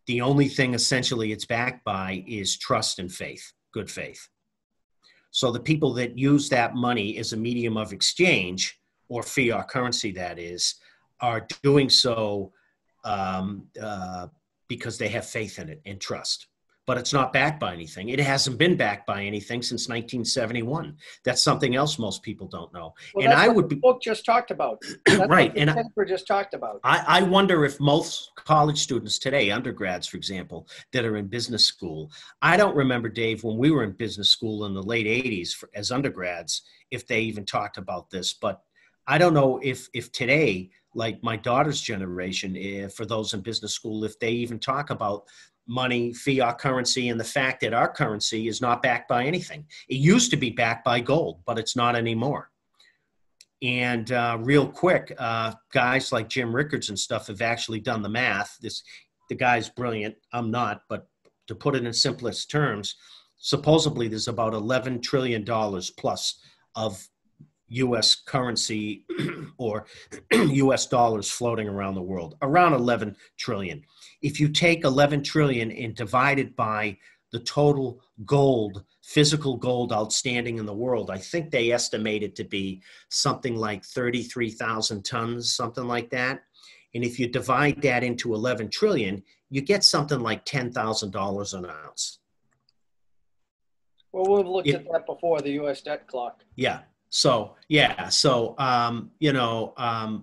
the only thing essentially it's backed by is trust and faith, good faith. So the people that use that money as a medium of exchange, or fiat currency that is, are doing so because they have faith in it and trust. But it's not backed by anything. It hasn't been backed by anything since 1971. That's something else most people don't know. Well, and that's I what would the be book just talked about. That's right. What the paper just talked about. I wonder if most college students today, undergrads, for example, that are in business school, I don't remember, Dave, when we were in business school in the late 80s as undergrads, if they even talked about this. But I don't know if today, like my daughter's generation, for those in business school, if they even talk about money, fiat currency, and the fact that our currency is not backed by anything. It used to be backed by gold, but it's not anymore. And real quick, guys like Jim Rickards and stuff have actually done the math. The guy's brilliant. I'm not, but to put it in simplest terms, supposedly there's about $11 trillion plus of U.S. currency or U.S. dollars floating around the world, around 11 trillion. If you take 11 trillion and divide it by the total gold, physical gold outstanding in the world, I think they estimate it to be something like 33,000 tons, something like that. And if you divide that into 11 trillion, you get something like $10,000 an ounce. Well, we've looked at that before, the U.S. debt clock. Yeah. So,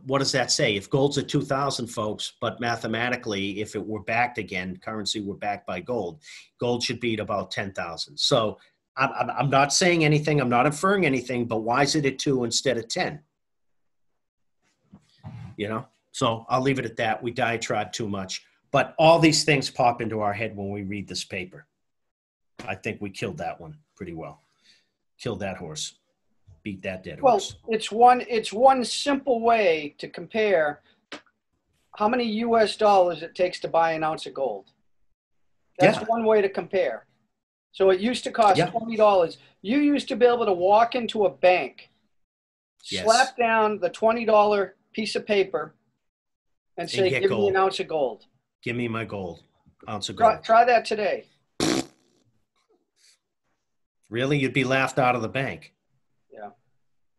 what does that say? If gold's at 2,000, folks, but mathematically, if it were backed again, currency were backed by gold, gold should be at about 10,000. So I'm not saying anything. I'm not inferring anything, but why is it at 2 instead of 10? So I'll leave it at that. We diatribe too much, but all these things pop into our head when we read this paper. I think we killed that one pretty well. Killed that horse. Beat that dead horse. Well, it's one simple way to compare how many US dollars it takes to buy an ounce of gold. That's one way to compare. So it used to cost $20. You used to be able to walk into a bank, slap down the $20 piece of paper, and say, give me an ounce of gold. Give me my gold. Ounce of gold. Try that today. Really? You'd be laughed out of the bank. Yeah.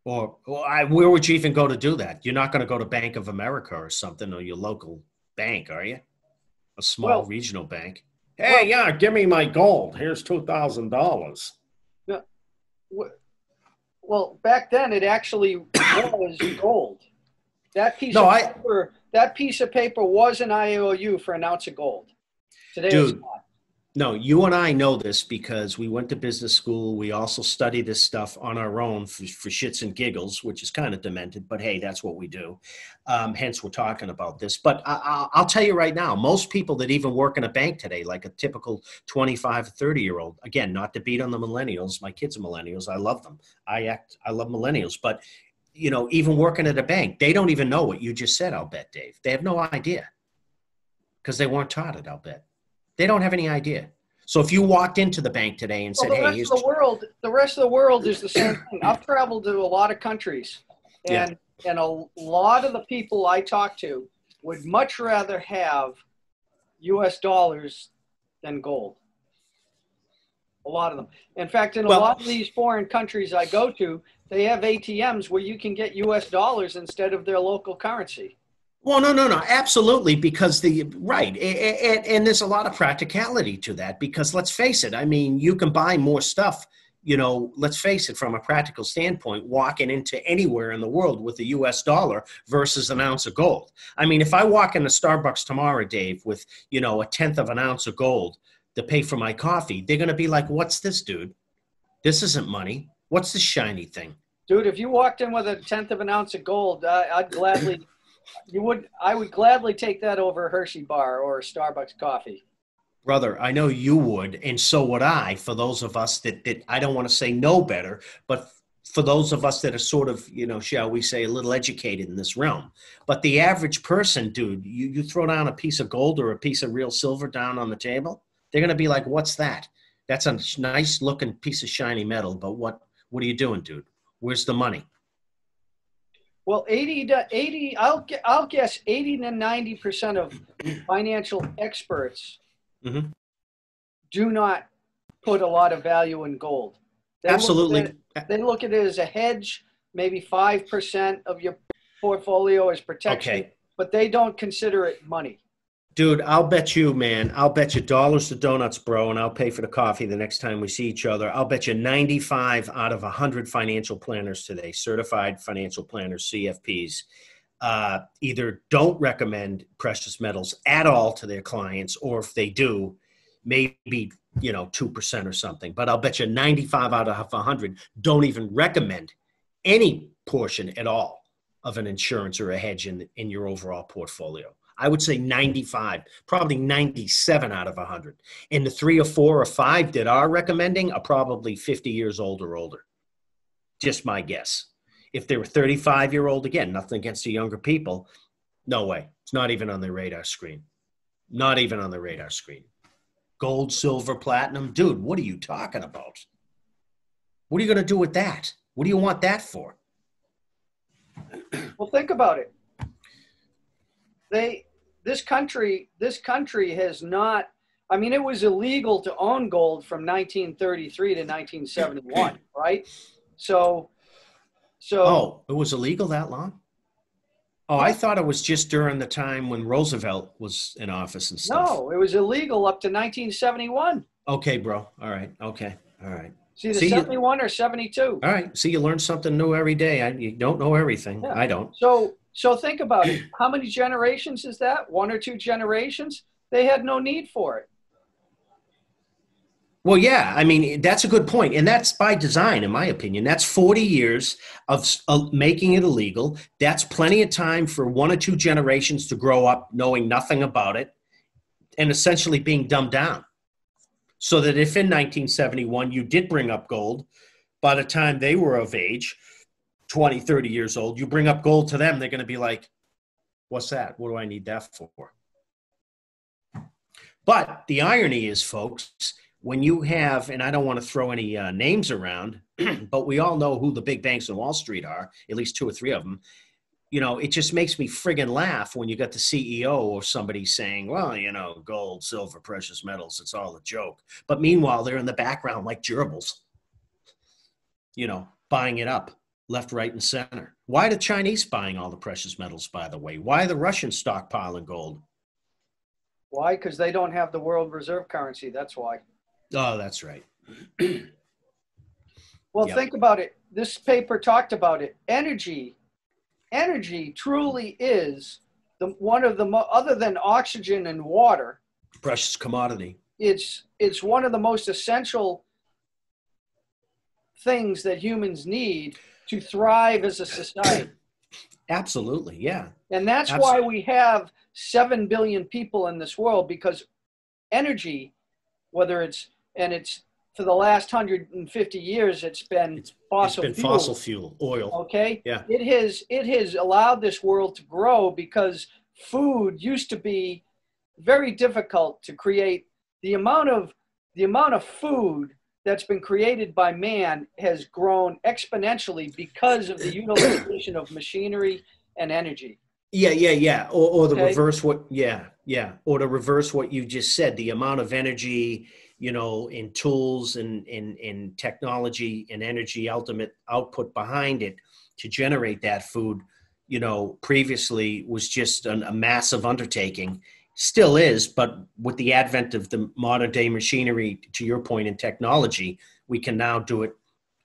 Or where would you even go to do that? You're not going to go to Bank of America or something, or your local bank, are you? A small regional bank. Hey, give me my gold. Here's $2,000. Yeah. Well, back then it actually was gold. That piece of paper was an IOU for an ounce of gold. Today it's not. No, you and I know this because we went to business school. We also study this stuff on our own for shits and giggles, which is kind of demented, but hey, that's what we do. Hence, we're talking about this. But I'll tell you right now, most people that even work in a bank today, like a typical 25 or 30-year-old, again, not to beat on the millennials. My kids are millennials. I love them. I love millennials. But, even working at a bank, they don't even know what you just said, I'll bet, Dave. They have no idea because they weren't taught it, I'll bet. They don't have any idea. So if you walked into the bank today and said, Well, hey, the rest of the world is the same thing. I've traveled to a lot of countries, and a lot of the people I talk to would much rather have U.S. dollars than gold. A lot of them. In fact, in a lot of these foreign countries I go to, they have ATMs where you can get U.S. dollars instead of their local currency. Well, no, absolutely, because and there's a lot of practicality to that, because let's face it, I mean, you can buy more stuff, let's face it, from a practical standpoint, walking into anywhere in the world with the US dollar versus an ounce of gold. I mean, if I walk into Starbucks tomorrow, Dave, with, a tenth of an ounce of gold to pay for my coffee, they're going to be like, what's this, dude? This isn't money. What's this shiny thing? Dude, if you walked in with a tenth of an ounce of gold, I'd gladly... I would gladly take that over a Hershey bar or a Starbucks coffee. Brother, I know you would, and so would I, for those of us that I don't want to say know better, but for those of us that are sort of, shall we say, a little educated in this realm. But the average person, dude, you throw down a piece of gold or a piece of real silver down on the table, they're going to be like, what's that? That's a nice looking piece of shiny metal, but what are you doing, dude? Where's the money? Well, I'll guess 80 to 90% of financial experts do not put a lot of value in gold. Absolutely. They look at it as a hedge, maybe 5% of your portfolio as protection, but they don't consider it money. Dude, I'll bet you, man, I'll bet you dollars to donuts, bro, and I'll pay for the coffee the next time we see each other. I'll bet you 95 out of 100 financial planners today, certified financial planners, CFPs, either don't recommend precious metals at all to their clients, or if they do, maybe, 2% or something. But I'll bet you 95 out of 100 don't even recommend any portion at all of an insurance or a hedge in your overall portfolio. I would say 95, probably 97 out of 100. And the 3 or 4 or 5 that are recommending are probably 50 years old or older. Just my guess. If they were 35-year-old, again, nothing against the younger people, no way. It's not even on their radar screen. Not even on the radar screen. Gold, silver, platinum. Dude, what are you talking about? What are you going to do with that? What do you want that for? Well, think about it. This country has not, I mean, it was illegal to own gold from 1933 to 1971, right? So. Oh, it was illegal that long? Oh, I thought it was just during the time when Roosevelt was in office and stuff. No, it was illegal up to 1971. Okay, bro. All right. Okay. All right. It's either 71 or 72. All right. See, you learn something new every day. You don't know everything. Yeah. I don't. So think about it. How many generations is that? 1 or 2 generations? They had no need for it. Well, yeah. I mean, that's a good point. And that's by design, in my opinion. That's 40 years of making it illegal. That's plenty of time for 1 or 2 generations to grow up knowing nothing about it and essentially being dumbed down. So that if in 1971 you did bring up gold, by the time they were of age, 20, 30 years old, you bring up gold to them, they're going to be like, what's that? What do I need that for? But the irony is, folks, when you have, and I don't want to throw any names around, but we all know who the big banks on Wall Street are, at least 2 or 3 of them. It just makes me friggin' laugh when you got the CEO or somebody saying, well, gold, silver, precious metals, it's all a joke. But meanwhile, they're in the background like gerbils, buying it up. Left, right, and center. Why are the Chinese buying all the precious metals, by the way? Why are the Russians stockpiling gold? Why? Because they don't have the world reserve currency. That's why. Oh, that's right. Well, think about it. This paper talked about it. Energy truly is one of the other than oxygen and water. Precious commodity. It's one of the most essential things that humans need to thrive as a society. Absolutely, yeah. And that's why we have 7 billion people in this world, because energy, it's for the last 150 years, it's been fossil fuel, oil. Okay? Yeah. It has allowed this world to grow because food used to be very difficult to create. The amount the amount of food that's been created by man has grown exponentially because of the utilization of machinery and energy. Yeah. Or the Okay? reverse what, or to reverse what you just said, the amount of energy, you know, in tools and in technology and energy ultimate output behind it to generate that food, you know, previously was just a massive undertaking. Still is, but with the advent of the modern day machinery, to your point, in technology, we can now do it,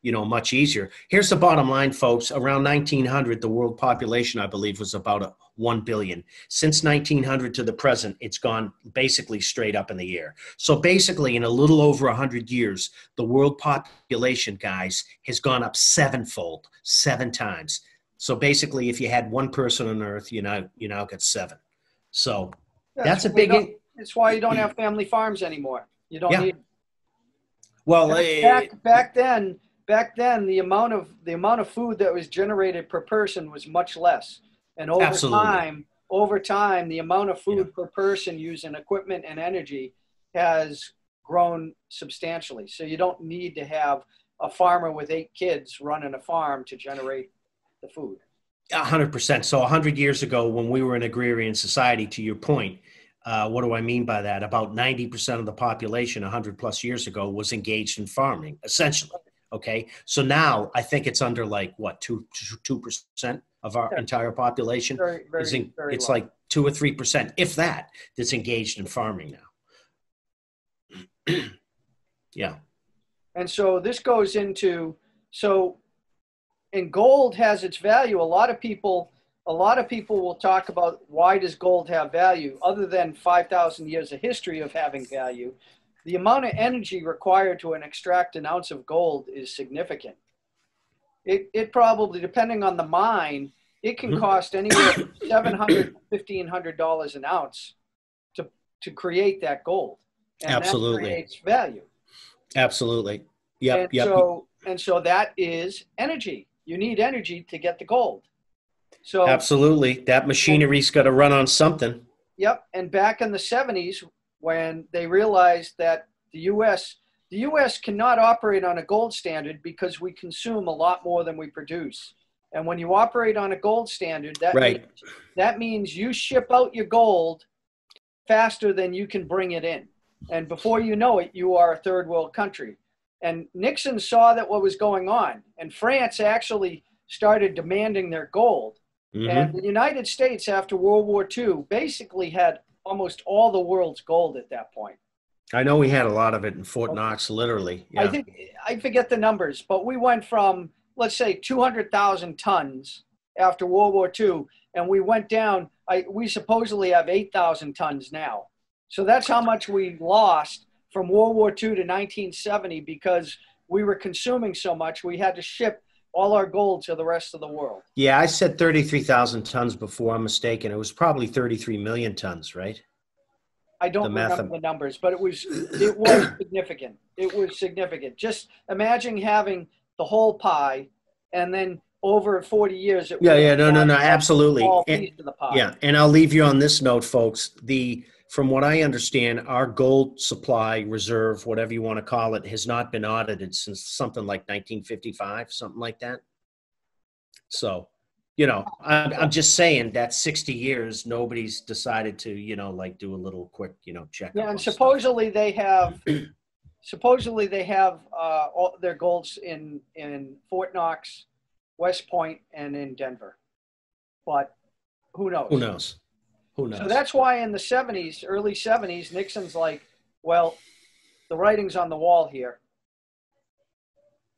you know, much easier. Here's the bottom line, folks. Around 1900, the world population, I believe, was about 1 billion. Since 1900 to the present, it's gone basically straight up in the air. So basically, in a little over 100 years, the world population, guys, has gone up sevenfold, 7 times. So basically, if you had 1 person on Earth, you now got 7. So that's a big. It's why you don't have family farms anymore. You don't need. Well, back then, the amount of food that was generated per person was much less, and over time, the amount of food per person using equipment and energy has grown substantially. So you don't need to have a farmer with 8 kids running a farm to generate the food. 100%. So 100 years ago, when we were an agrarian society, to your point, what do I mean by that? About 90% of the population 100 plus years ago was engaged in farming, essentially. Okay. So now I think it's under like what, 2% of our entire population. Very it's low. like 2 or 3%, if that, that's engaged in farming now. Yeah. And so this goes into, and gold has its value. A lot of people will talk about, why does gold have value other than 5,000 years of history of having value. The amount of energy required to extract an ounce of gold is significant. It probably, depending on the mine, it can cost anywhere from $700 to $1,500 an ounce to create that gold. And absolutely. That creates value. Absolutely. Yep. And so that is energy. You need energy to get the gold. So absolutely, that machinery's got to run on something. Yep. And back in the 70s, when they realized that the U.S. cannot operate on a gold standard because we consume a lot more than we produce. And when you operate on a gold standard, that means you ship out your gold faster than you can bring it in. And before you know it, you are a third world country. And Nixon saw that what was going on, and France actually started demanding their gold. Mm-hmm. And the United States, after World War II, basically had almost all the world's gold at that point. I know we had a lot of it in Fort Knox, literally. Yeah. I forget the numbers, but we went from, let's say, 200,000 tons after World War II, and we went down, we supposedly have 8,000 tons now. So that's how much we lost from World War II to 1970 because we were consuming so much, we had to ship all our gold to the rest of the world. Yeah, I said 33,000 tons before I'm mistaken. It was probably 33 million tons, right? I don't remember the numbers, but it was significant. It was significant. Just imagine having the whole pie, and then over 40 years, it no, absolutely. Piece of the pie. Yeah, and I'll leave you on this note, folks. From what I understand, our gold supply reserve, whatever you want to call it, has not been audited since something like 1955, something like that. So, I'm just saying that 60 years, nobody's decided to, do a little quick, check. Yeah, and supposedly they have all their golds in Fort Knox, West Point, and in Denver. But who knows? Who knows? So that's why in the 70s, early 70s, Nixon's like, well, the writing's on the wall here.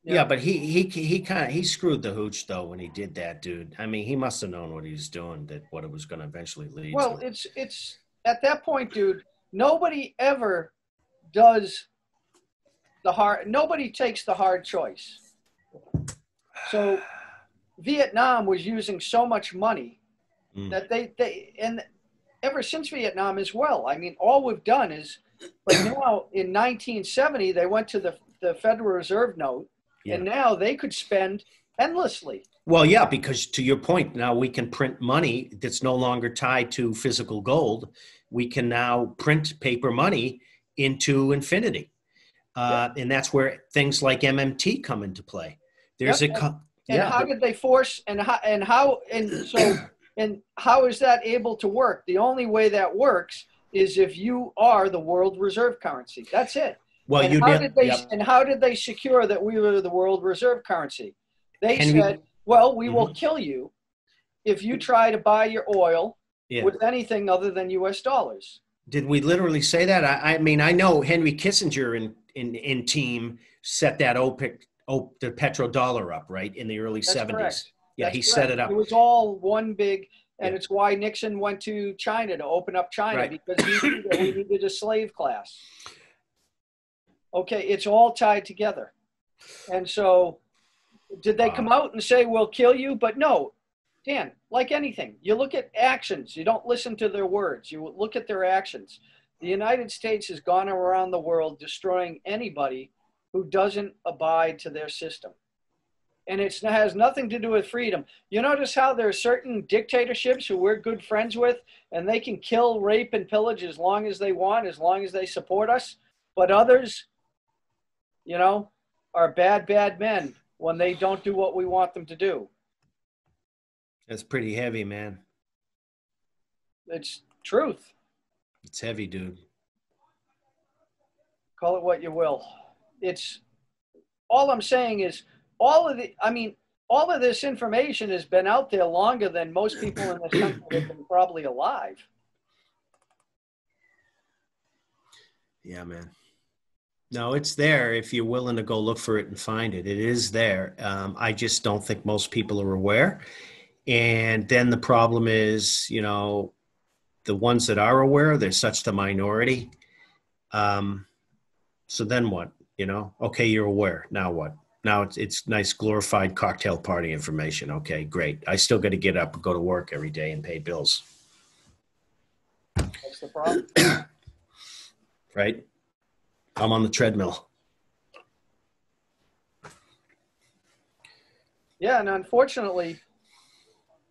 Yeah, but he screwed the hooch though when he did that, dude. I mean, he must have known what he was doing, what it was going to eventually lead to. Well, it's at that point, dude, nobody ever does nobody takes the hard choice. So Vietnam was using so much money that and ever since Vietnam as well. I mean, all we've done is, but now in 1970, they went to the Federal Reserve note, and now they could spend endlessly. Well, yeah, because to your point, now we can print money that's no longer tied to physical gold. We can now print paper money into infinity. And that's where things like MMT come into play. There's and how did they force and how is that able to work? The only way that works is if you are the world reserve currency. That's it. Well, and how did they secure that we were the world reserve currency? They said, well, we will kill you if you try to buy your oil with anything other than US dollars. Did we literally say that? I mean, I know Henry Kissinger in team set that the petrodollar up, right, in the early 70s. Correct. Yeah, he set it up. It was all one big, and it's why Nixon went to China to open up China, because we needed a slave class. Okay, it's all tied together. And so did they come out and say, we'll kill you? But no, Dan, like anything, you look at actions. You don't listen to their words. You look at their actions. The United States has gone around the world destroying anybody who doesn't abide to their system. And it has nothing to do with freedom. You notice how there are certain dictatorships who we're good friends with, and they can kill, rape, and pillage as long as they want, as long as they support us. But others, you know, are bad, bad men when they don't do what we want them to do. That's pretty heavy, man. It's truth. It's heavy, dude. Call it what you will. It's all I'm saying is all of this information has been out there longer than most people in this country have been probably alive. Yeah, man. No, it's there if you're willing to go look for it and find it. It is there. I just don't think most people are aware. And then the problem is, you know, the ones that are aware, they're such the minority. So then what? You know, okay, you're aware. Now what? Now it's nice glorified cocktail party information. Okay, great. I still got to get up and go to work every day and pay bills. That's the problem. Right? I'm on the treadmill. Yeah, and unfortunately,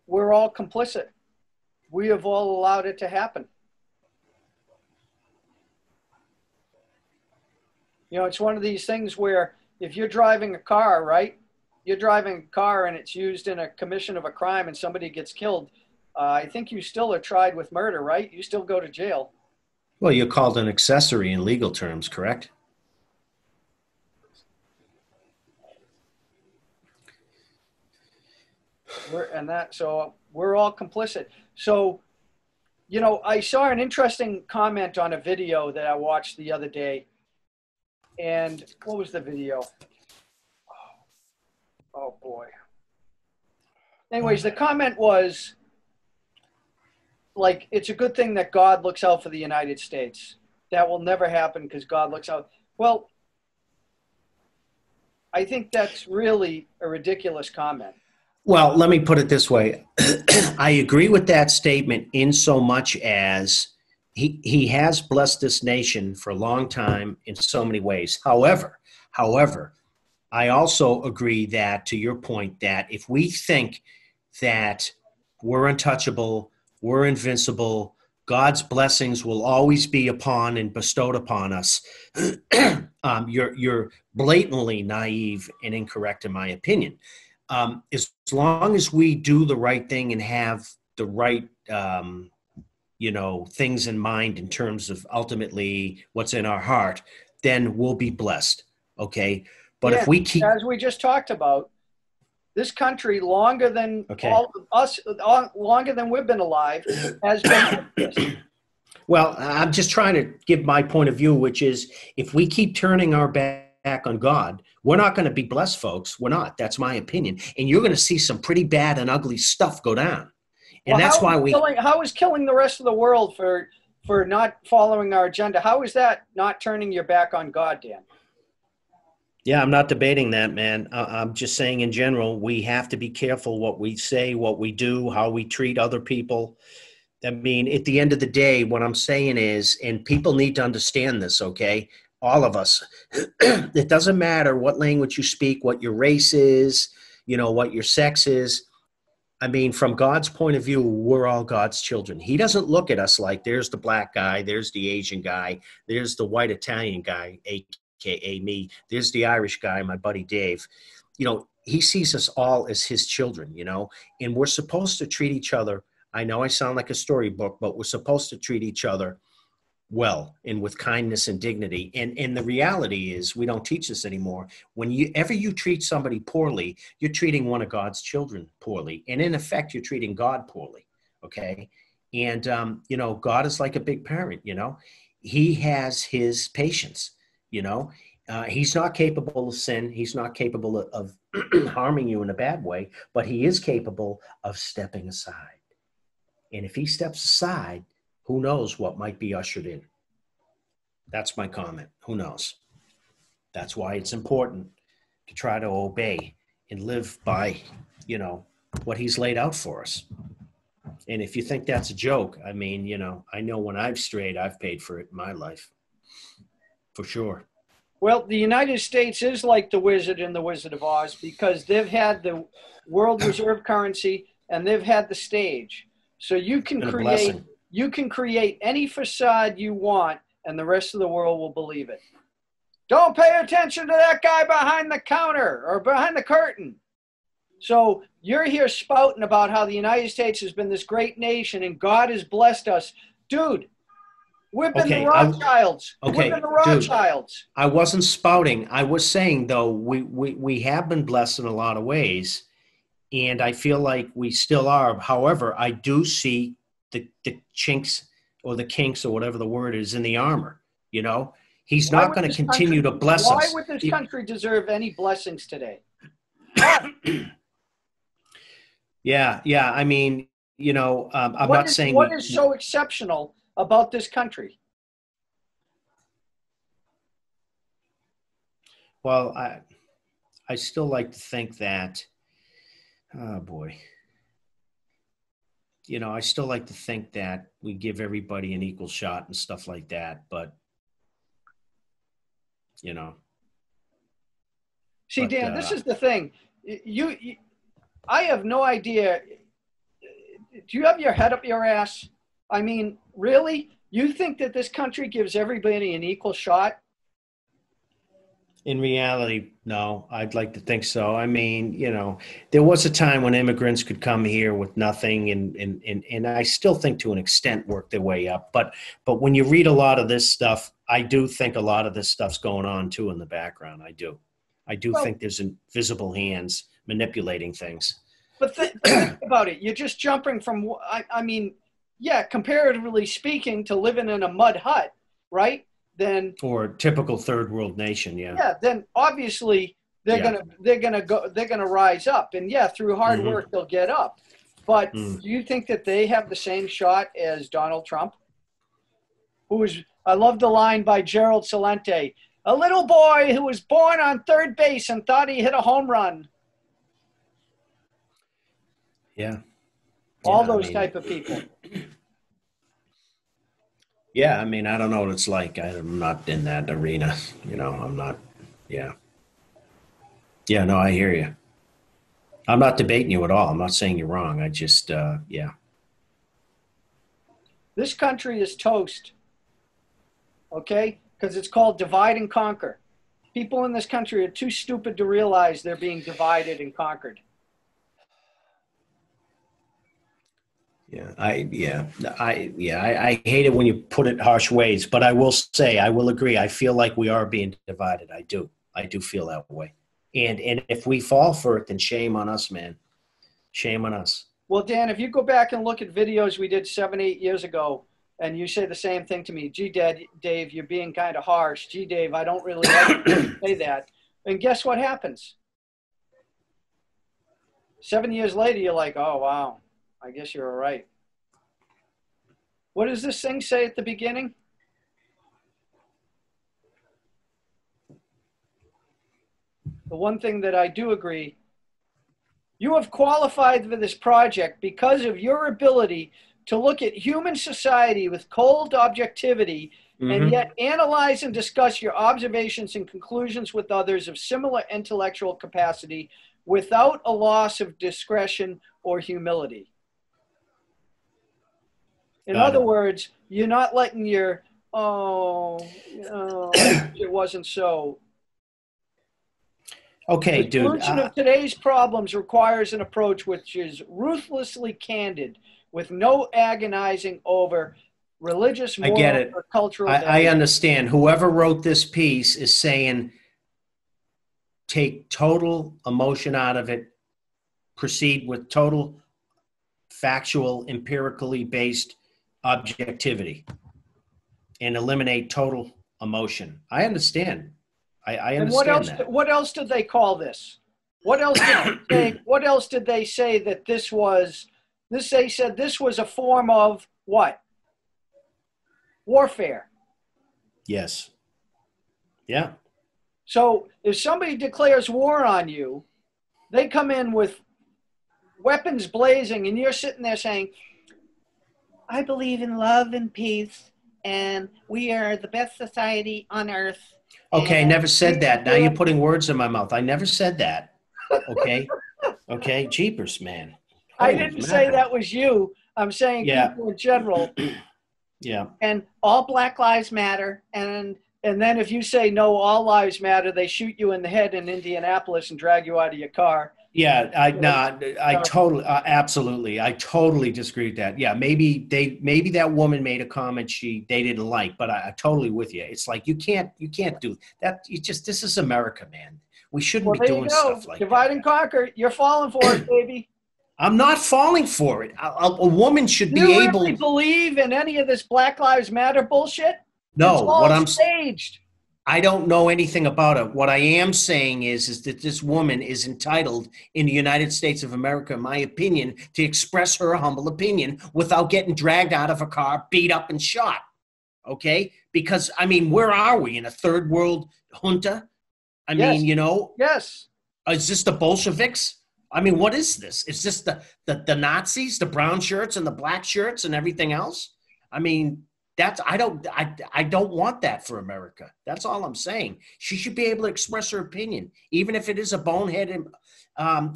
we're all complicit. We have all allowed it to happen. You know, it's one of these things where if you're driving a car, right? You're driving a car and it's used in a commission of a crime and somebody gets killed. I think you still are tried with murder, right? You still go to jail. Well, you're called an accessory in legal terms, correct? So we're all complicit. So, you know, I saw an interesting comment on a video that I watched the other day. And what was the video? Oh boy. Anyways, the comment was like, it's a good thing that God looks out for the United States. That will never happen because God looks out. Well, I think that's really a ridiculous comment. Well, let me put it this way. I agree with that statement in so much as he has blessed this nation for a long time in so many ways. However, I also agree that, to your point, that if we think that we're untouchable, we're invincible, God's blessings will always be upon and bestowed upon us, you're blatantly naive and incorrect, in my opinion. As long as we do the right thing and have the right, things in mind in terms of ultimately what's in our heart, then we'll be blessed. Okay. But if we keep, as we just talked about, this country longer than longer than we've been alive has been. Well, I'm just trying to give my point of view, which is if we keep turning our back on God, we're not going to be blessed, folks. We're not. That's my opinion. And you're going to see some pretty bad and ugly stuff go down. And that's why how is killing the rest of the world for not following our agenda? How is that not turning your back on God, Dan? Yeah, I'm not debating that, man. I'm just saying in general, we have to be careful what we say, what we do, how we treat other people. I mean, at the end of the day, what I'm saying is, and people need to understand this, okay? All of us. It doesn't matter what language you speak, what your race is, what your sex is. I mean, from God's point of view, we're all God's children. He doesn't look at us like there's the black guy, there's the Asian guy, there's the white Italian guy, AKA me. There's the Irish guy, my buddy Dave. You know, he sees us all as his children, you know, and we're supposed to treat each other. I know I sound like a storybook, but we're supposed to treat each other well and with kindness and dignity. And the reality is we don't teach this anymore. Whenever you treat somebody poorly, you're treating one of God's children poorly. And in effect, you're treating God poorly. Okay. And, you know, God is like a big parent, you know, he has his patience, you know, he's not capable of sin. He's not capable of harming you in a bad way, but he is capable of stepping aside. And if he steps aside, who knows what might be ushered in? That's my comment. Who knows? That's why it's important to try to obey and live by, you know, what he's laid out for us. And if you think that's a joke, I mean, you know, I know when I've strayed, I've paid for it in my life. For sure. Well, the United States is like the Wizard in The Wizard of Oz because they've had the world reserve currency and they've had the stage. So you can create any facade you want and the rest of the world will believe it. Don't pay attention to that guy behind the counter or behind the curtain. So you're here spouting about how the United States has been this great nation and God has blessed us. Dude, we've been the Rothschilds. We've been the Rothschilds. Dude, I wasn't spouting. I was saying, though, we have been blessed in a lot of ways. And I feel like we still are. However, I do see the chinks or the kinks or whatever the word is in the armor. You know, he's not going to continue to bless us. Why would this country deserve any blessings today? Yeah. I mean, you know, I'm not saying what is so exceptional about this country. Well, I still like to think that, oh boy, you know, I still like to think that we give everybody an equal shot and stuff like that, but you know. See, Dan, this is the thing. I have no idea. Do you have your head up your ass? I mean, really? You think that this country gives everybody an equal shot? In reality, no, I'd like to think so. I mean, you know, there was a time when immigrants could come here with nothing and I still think to an extent work their way up. But when you read a lot of this stuff, I do think a lot of this stuff's going on too in the background. I do think there's invisible hands manipulating things. But think about it. You're just jumping from, I mean, yeah, comparatively speaking, to living in a mud hut, right? Then or a typical third world nation, yeah. Yeah, then obviously they're gonna rise up, and yeah, through hard work they'll get up. But do you think that they have the same shot as Donald Trump? I love the line by Gerald Celente, a little boy who was born on third base and thought he hit a home run. Yeah. All those type of people. Yeah, I mean, I don't know what it's like. I'm not in that arena, you know, I'm not, yeah. Yeah, no, I hear you. I'm not debating you at all. I'm not saying you're wrong. I just, yeah. This country is toast, okay? Because it's called divide and conquer. People in this country are too stupid to realize they're being divided and conquered. Yeah, I hate it when you put it harsh ways, but I will say, I will agree. I feel like we are being divided. I do feel that way. And if we fall for it, then shame on us, man. Shame on us. Well, Dan, if you go back and look at videos we did 7-8 years ago, and you say the same thing to me, gee, Dave, you're being kind of harsh. Gee, Dave, I don't really like to say that. And guess what happens? 7 years later, you're like, oh, wow. I guess you're right. What does this thing say at the beginning? The one thing that I do agree, you have qualified for this project because of your ability to look at human society with cold objectivity and yet analyze and discuss your observations and conclusions with others of similar intellectual capacity without a loss of discretion or humility. In other words, you're not letting your Oh, it wasn't so. Okay, The dude. solution of today's problems requires an approach which is ruthlessly candid, with no agonizing over religious, I get moral, it. or cultural I values. understand. Whoever wrote this piece is saying take total emotion out of it, proceed with total factual, empirically based objectivity, and eliminate total emotion. I understand. I And understand that. what else did they call this? What else did they say? What else did they say that this was? They said this was a form of what? Warfare. Yes. Yeah. So if somebody declares war on you, they come in with weapons blazing, and you're sitting there saying, I believe in love and peace, and we are the best society on earth. Okay, I never said that. Now you're putting words in my mouth. I never said that. Okay. Okay. Jeepers, man. I didn't say that was you. I'm saying people in general. Yeah. And all Black Lives Matter. And then if you say no, all lives matter, they shoot you in the head in Indianapolis and drag you out of your car. Yeah, I totally, absolutely, I totally disagree with that. Yeah, maybe that woman made a comment they didn't like, but I totally with you. It's like you can't do that. This is America, man. We shouldn't be doing stuff like that. Divide and conquer. You're falling for it, baby. I'm not falling for it. A woman should be able. Do you really believe in any of this Black Lives Matter bullshit? No, it's all staged. I don't know anything about it. What I am saying is that this woman is entitled in the United States of America, in my opinion, to express her humble opinion without getting dragged out of a car, beat up, and shot. Okay? Because, I mean, where are we? In a third world junta? I mean, you know? Yes. Is this the Bolsheviks? I mean, what is this? Is this the Nazis, the brown shirts and the black shirts and everything else? I mean, I don't want that for America. That's all I'm saying. She should be able to express her opinion, even if it is a boneheaded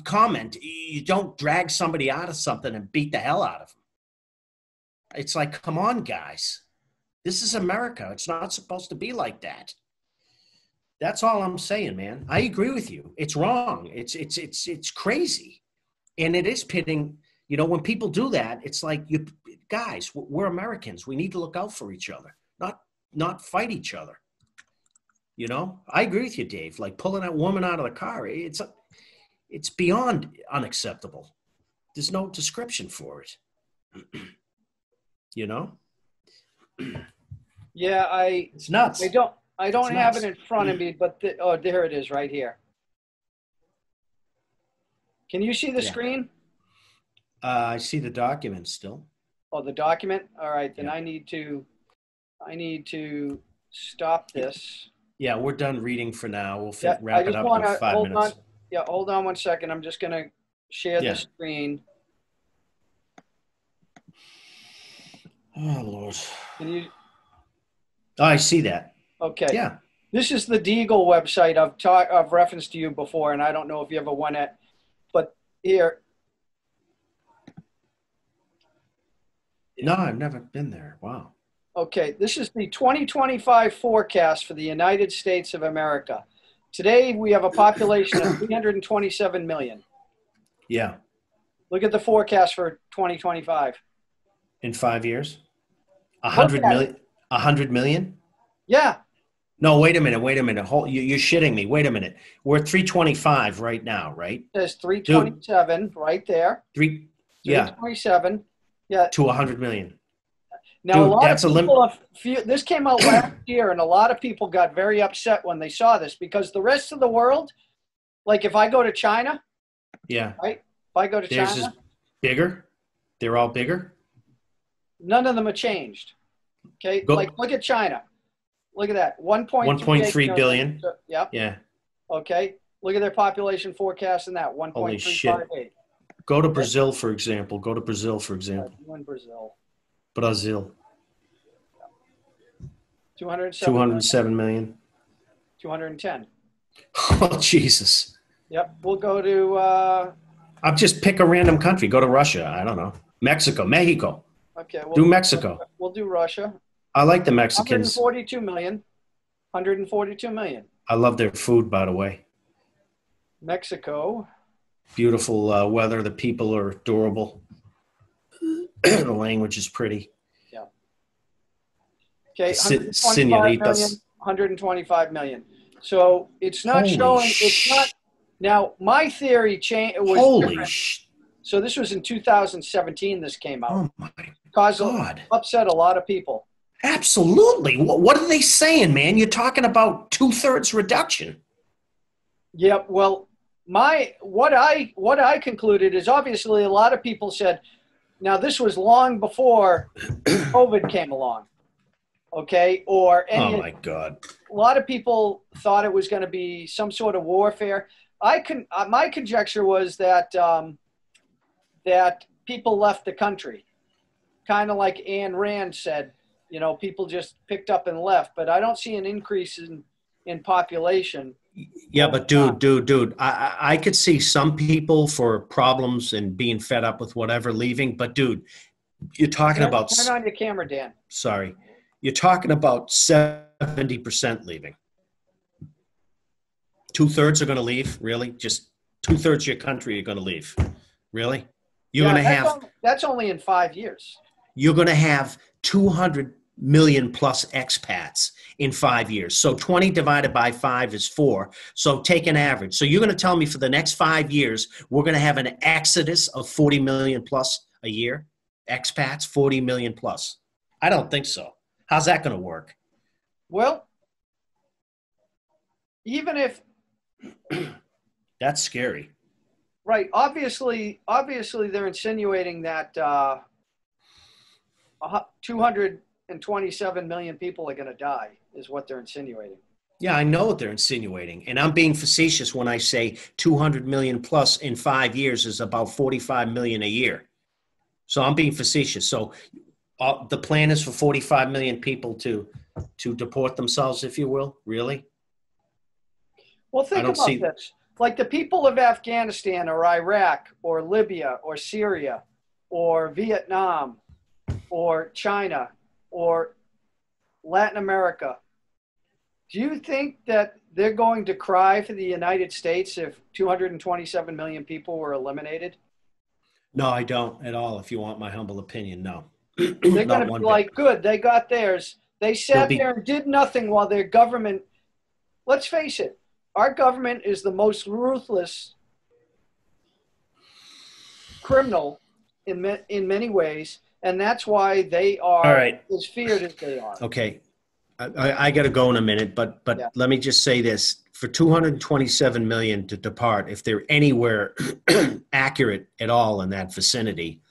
comment. You don't drag somebody out of something and beat the hell out of them. It's like, come on, guys. This is America. It's not supposed to be like that. That's all I'm saying, man. I agree with you. It's wrong. It's crazy, and it is pitting. You know, when people do that, it's like, you guys, we're Americans. We need to look out for each other, not fight each other. You know, I agree with you, Dave. Like pulling that woman out of the car, it's beyond unacceptable. There's no description for it. You know? Yeah, it's nuts. I don't have it in front of me, but there it is right here. Can you see the screen? I see the document still. Oh, the document? All right, then I need to stop this. Yeah, we're done reading for now. We'll wrap it up in 5 minutes. Hold on 1 second. I'm just going to share the screen. Oh, Lord. Can you? Oh, I see that. Okay. Yeah. This is the Deagel website I've referenced to you before, and I don't know if you ever went at, but here. No, I've never been there. Wow. Okay, this is the 2025 forecast for the United States of America. Today, we have a population of 327 million. Yeah. Look at the forecast for 2025. In 5 years? 100 million? 100 million? Yeah. No, wait a minute. You're shitting me. Wait a minute. We're 325 right now, right? There's 327 right there. 327. Yeah. To 100 million. Now, dude, a lot of people, this came out last year, and a lot of people got very upset when they saw this because the rest of the world, like if I go to China, right? If I go to China, is bigger. They're all bigger. None of them have changed. Okay, like look at China. Look at that, 1.3 billion. Yep. Yeah. Okay, look at their population forecast in that 1.358. Go to Brazil, for example. You in Brazil. Brazil. 207 million. 210. Oh, Jesus. Yep. We'll go to... I'll just pick a random country. Go to Russia. I don't know. Mexico. Okay. Do Mexico. We'll do Russia. I like the Mexicans. 142 million. 142 million. I love their food, by the way. Mexico. Beautiful weather. The people are adorable. The language is pretty. Yeah. Okay, 125 million. So it's not showing. It's not. Now, my theory was holy so this was in 2017. This came out. Oh my God! Upset a lot of people. Absolutely. What are they saying, man? You're talking about 2/3 reduction. Yeah. Well, what I concluded is obviously a lot of people said. Now this was long before COVID came along. Okay, or oh my God! A lot of people thought it was going to be some sort of warfare. My conjecture was that that people left the country, kind of like Ayn Rand said. You know, people just picked up and left. But I don't see an increase in population. Yeah, but dude, I could see some people for problems and being fed up with whatever leaving. But dude, you're talking about. Turn on your camera, Dan. Sorry. You're talking about 70% leaving. 2/3 are going to leave, really? Just 2/3 of your country are going to leave, really? You're going to have. That's only in 5 years. You're going to have 200 million plus expats in 5 years. So 20 divided by 5 is 4. So take an average. So you're going to tell me for the next 5 years we're going to have an exodus of 40 million plus a year? Expats, 40 million plus. I don't think so. How's that going to work? Well, even if that's scary, right? Obviously, they're insinuating that 227 million people are going to die, is what they're insinuating. Yeah, I know what they're insinuating, and I'm being facetious when I say 200 million plus in 5 years is about 45 million a year. So I'm being facetious. So. The plan is for 45 million people to deport themselves, if you will. Really? Well, think about this. Like the people of Afghanistan or Iraq or Libya or Syria or Vietnam or China or Latin America. Do you think that they're going to cry for the United States if 227 million people were eliminated? No, I don't at all. If you want my humble opinion, no. They're going to be like, good, they got theirs. They sat there and did nothing while their government, let's face it, our government is the most ruthless criminal in many ways, and that's why they are as feared as they are. Okay, I got to go in a minute, but yeah. Let me just say this. For 227 million to depart, if they're anywhere accurate at all in that vicinity,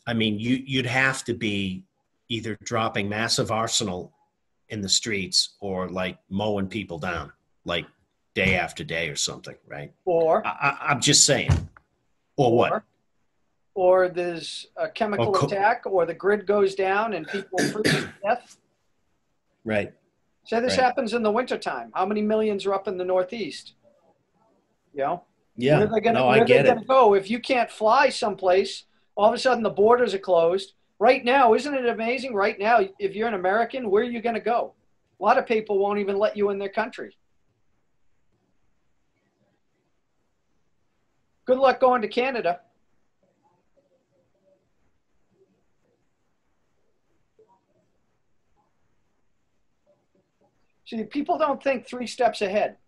I mean, you'd have to be either dropping massive arsenal in the streets or like mowing people down, like day after day or something, right? Or I'm just saying. Or what? Or there's a chemical attack, or the grid goes down and people freeze to death. Right. So this happens in the wintertime. How many millions are up in the Northeast? You know? Yeah. Where are they going to go? If you can't fly someplace, all of a sudden the borders are closed. Right now, isn't it amazing? Right now, if you're an American, where are you going to go? A lot of people won't even let you in their country. Good luck going to Canada. See, people don't think 3 steps ahead.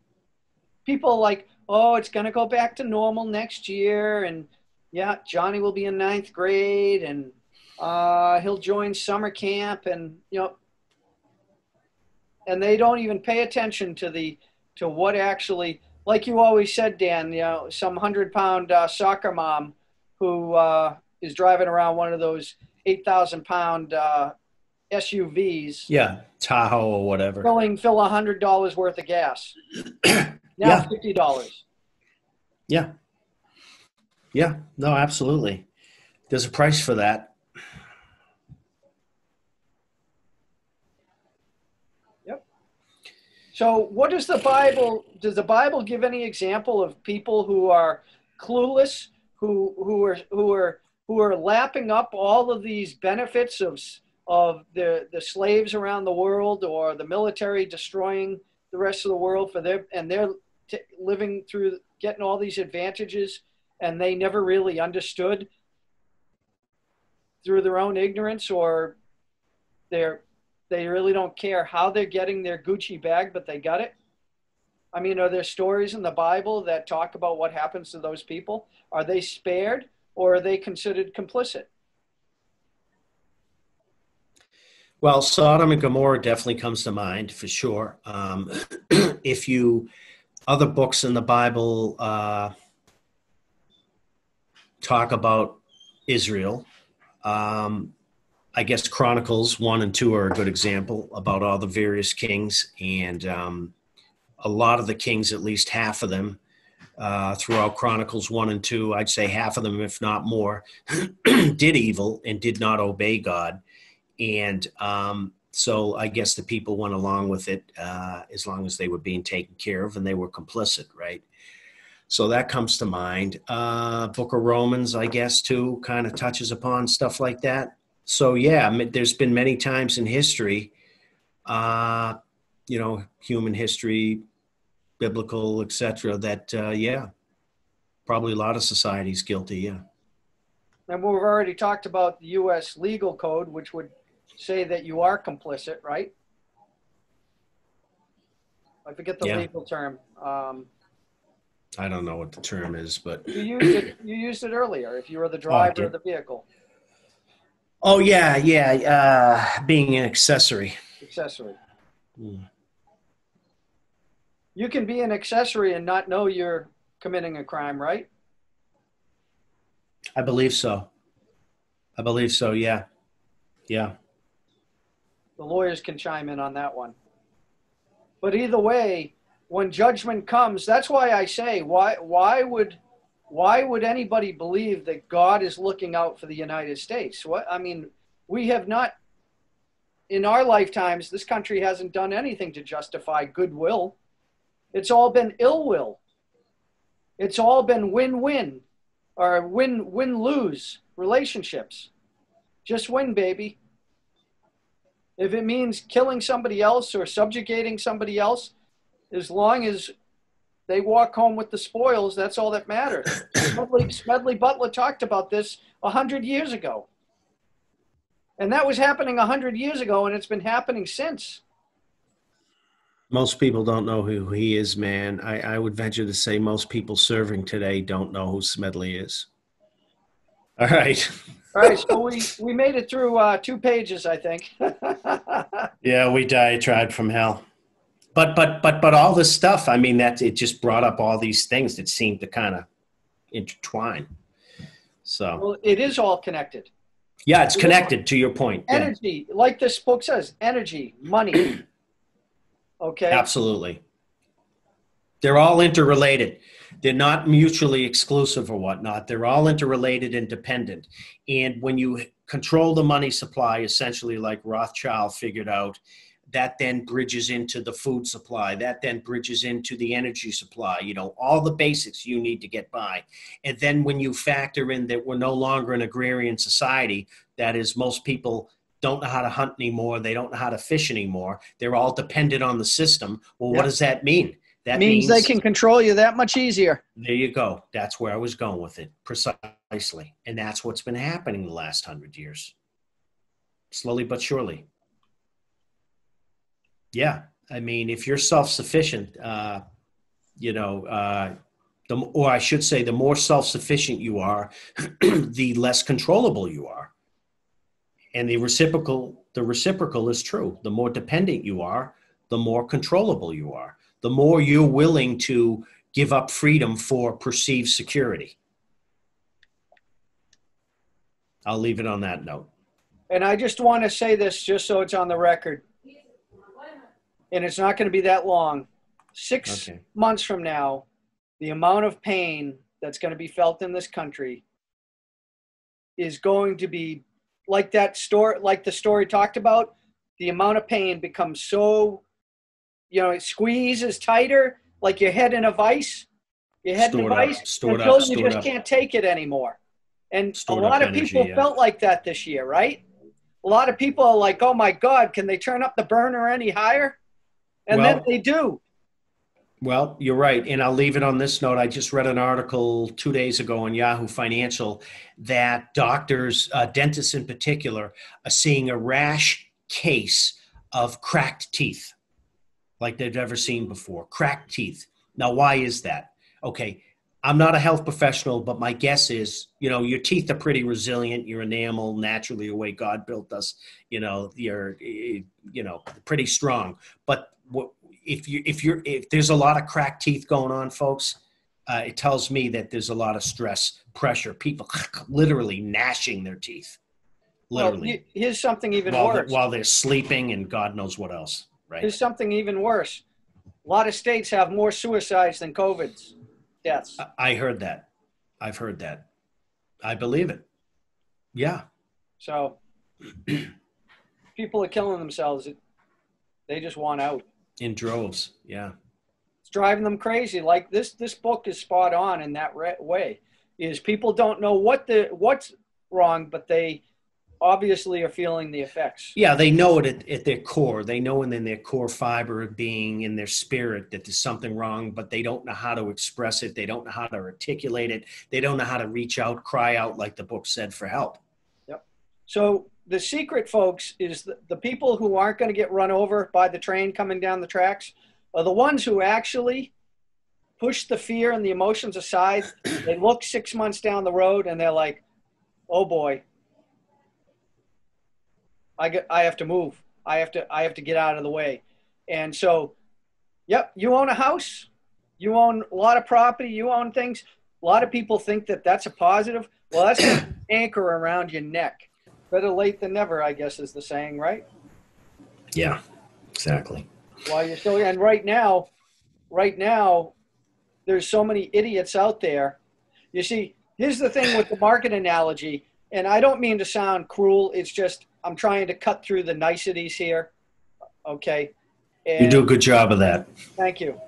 People are like, oh, it's going to go back to normal next year, and yeah, Johnny will be in 9th grade, and he'll join summer camp, and and they don't even pay attention to what actually, like you always said, Dan. Some 100-pound soccer mom who is driving around one of those 8,000-pound SUVs. Yeah, Tahoe or whatever. Fill $100 worth of gas. Now $50. Yeah. Yeah, no, absolutely. There's a price for that. Yep. So what does the Bible give any example of people who are clueless, who are lapping up all of these benefits of the slaves around the world, or the military destroying the rest of the world they're living through, getting all these advantages, and they never really understood through their own ignorance, or they really don't care how they're getting their Gucci bag, but they got it. I mean, are there stories in the Bible that talk about what happens to those people? Are they spared, or are they considered complicit? Well, Sodom and Gomorrah definitely comes to mind for sure. Other books in the Bible talk about Israel. I guess Chronicles 1 and 2 are a good example about all the various kings, and a lot of the kings, at least half of them, throughout Chronicles 1 and 2, I'd say half of them, if not more, did evil and did not obey God. And so I guess the people went along with it as long as they were being taken care of, and they were complicit, right? So that comes to mind. Book of Romans, I guess, too, kind of touches upon stuff like that. So, yeah, there's been many times in history, human history, biblical, etc., that, probably a lot of society's guilty, yeah. And we've already talked about the U.S. legal code, which would say that you are complicit, right? I forget the legal term. I don't know what the term is, but you used it earlier. If you were the driver of the vehicle. Oh yeah. Being an accessory. Accessory. You can be an accessory and not know you're committing a crime, right? I believe so. Yeah. Yeah. The lawyers can chime in on that one. But either way, when judgment comes, that's why I say, why would anybody believe that God is looking out for the United States? We have not, in our lifetimes, this country hasn't done anything to justify goodwill. It's all been ill will. It's all been win-win or win-lose relationships. Just win, baby. If it means killing somebody else or subjugating somebody else, as long as they walk home with the spoils, that's all that matters. Smedley Butler talked about this 100 years ago. And that was happening 100 years ago, and it's been happening since. Most people don't know who he is, man. I would venture to say most people serving today don't know who Smedley is. All right. All right, so we made it through 2 pages, I think. Yeah, we diatribed from hell. But all this stuff, I mean, it just brought up all these things that seemed to kind of intertwine. So well, it is all connected. Yeah, it's connected to your point. Energy, like this book says, energy, money. Okay. Absolutely. They're all interrelated. They're not mutually exclusive or whatnot. They're all interrelated and dependent. And when you control the money supply, essentially like Rothchild figured out, that then bridges into the food supply. That then bridges into the energy supply, all the basics you need to get by. And then when you factor in that we're no longer an agrarian society, that is, most people don't know how to hunt anymore. They don't know how to fish anymore. They're all dependent on the system. Well, what does that mean? That means they can control you that much easier. There you go. That's where I was going with it, precisely. And that's what's been happening the last 100 years. Slowly but surely. Yeah. I mean, if you're self-sufficient, or I should say, the more self-sufficient you are, the less controllable you are. And the reciprocal is true. The more dependent you are, the more controllable you are. The more you're willing to give up freedom for perceived security. I'll leave it on that note. And I just want to say this just so it's on the record. And it's not going to be that long. 6 months from now, the amount of pain that's going to be felt in this country is going to be like the story talked about. The amount of pain becomes so, it squeezes tighter, like your head in a vice. Your head in a vice until you just can't take it anymore. And a lot of people felt like that this year, right? a lot of people are like, oh my God, can they turn up the burner any higher? And then they do. Well, you're right. And I'll leave it on this note. I just read an article 2 days ago on Yahoo Financial that doctors, dentists in particular, are seeing a rash case of cracked teeth like they've ever seen before. Cracked teeth. Now, why is that? Okay, I'm not a health professional, but my guess is, your teeth are pretty resilient. Your enamel, naturally, the way God built us, you're, pretty strong. But if there's a lot of cracked teeth going on, folks, it tells me that there's a lot of stress, pressure, people literally gnashing their teeth. Literally. Well, here's something even worse. While they're sleeping and God knows what else, right? Here's something even worse. A lot of states have more suicides than COVID's deaths. I heard that. I've heard that. I believe it. Yeah. So people are killing themselves. They just want out. In droves, yeah. It's driving them crazy. Like this book is spot on in that way. Is people don't know what's wrong, but they obviously are feeling the effects. Yeah, they know it at their core. They know in their core fiber of being, in their spirit, that there's something wrong, but they don't know how to express it. They don't know how to articulate it. They don't know how to reach out, cry out, like the book said, for help. Yep. So the secret, folks, is the people who aren't going to get run over by the train coming down the tracks are the ones who actually push the fear and the emotions aside. They look 6 months down the road and they're like, oh boy, I have to move. I have to get out of the way. And so, yep, you own a house. You own a lot of property. You own things. A lot of people think that that's a positive. Well, that's an anchor around your neck. Better late than never, I guess, is the saying, right? Yeah, exactly. While you're still here. And right now, there's so many idiots out there. You see, here's the thing with the market analogy, and I don't mean to sound cruel. It's just I'm trying to cut through the niceties here. Okay. And you do a good job of that. Thank you.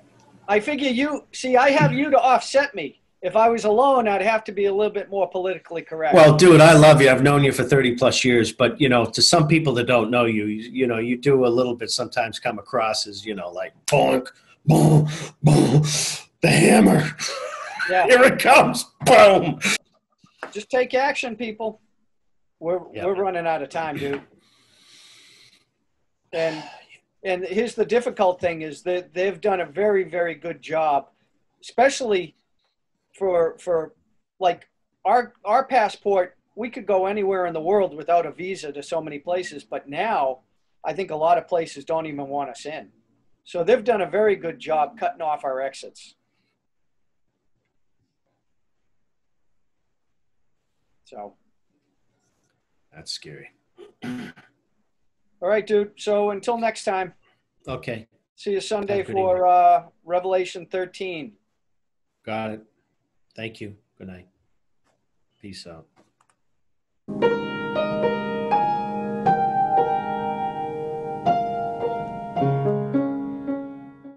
I figure I have you to offset me. If I was alone, I'd have to be a little bit more politically correct. Well, dude, I love you. I've known you for 30 plus years, but to some people that don't know you, you do a little bit sometimes come across as, like bonk, boom, boom, the hammer. Yeah. Here it comes. Boom. Just take action, people. We're running out of time, dude. And here's the difficult thing is that they've done a very, very good job, especially for like our passport. We could go anywhere in the world without a visa to so many places, but now I think a lot of places don't even want us in. So they've done a very good job cutting off our exits. So that's scary. All right, dude. So until next time. Okay. See you Sunday for Revelation 13. Got it. Thank you. Good night. Peace out.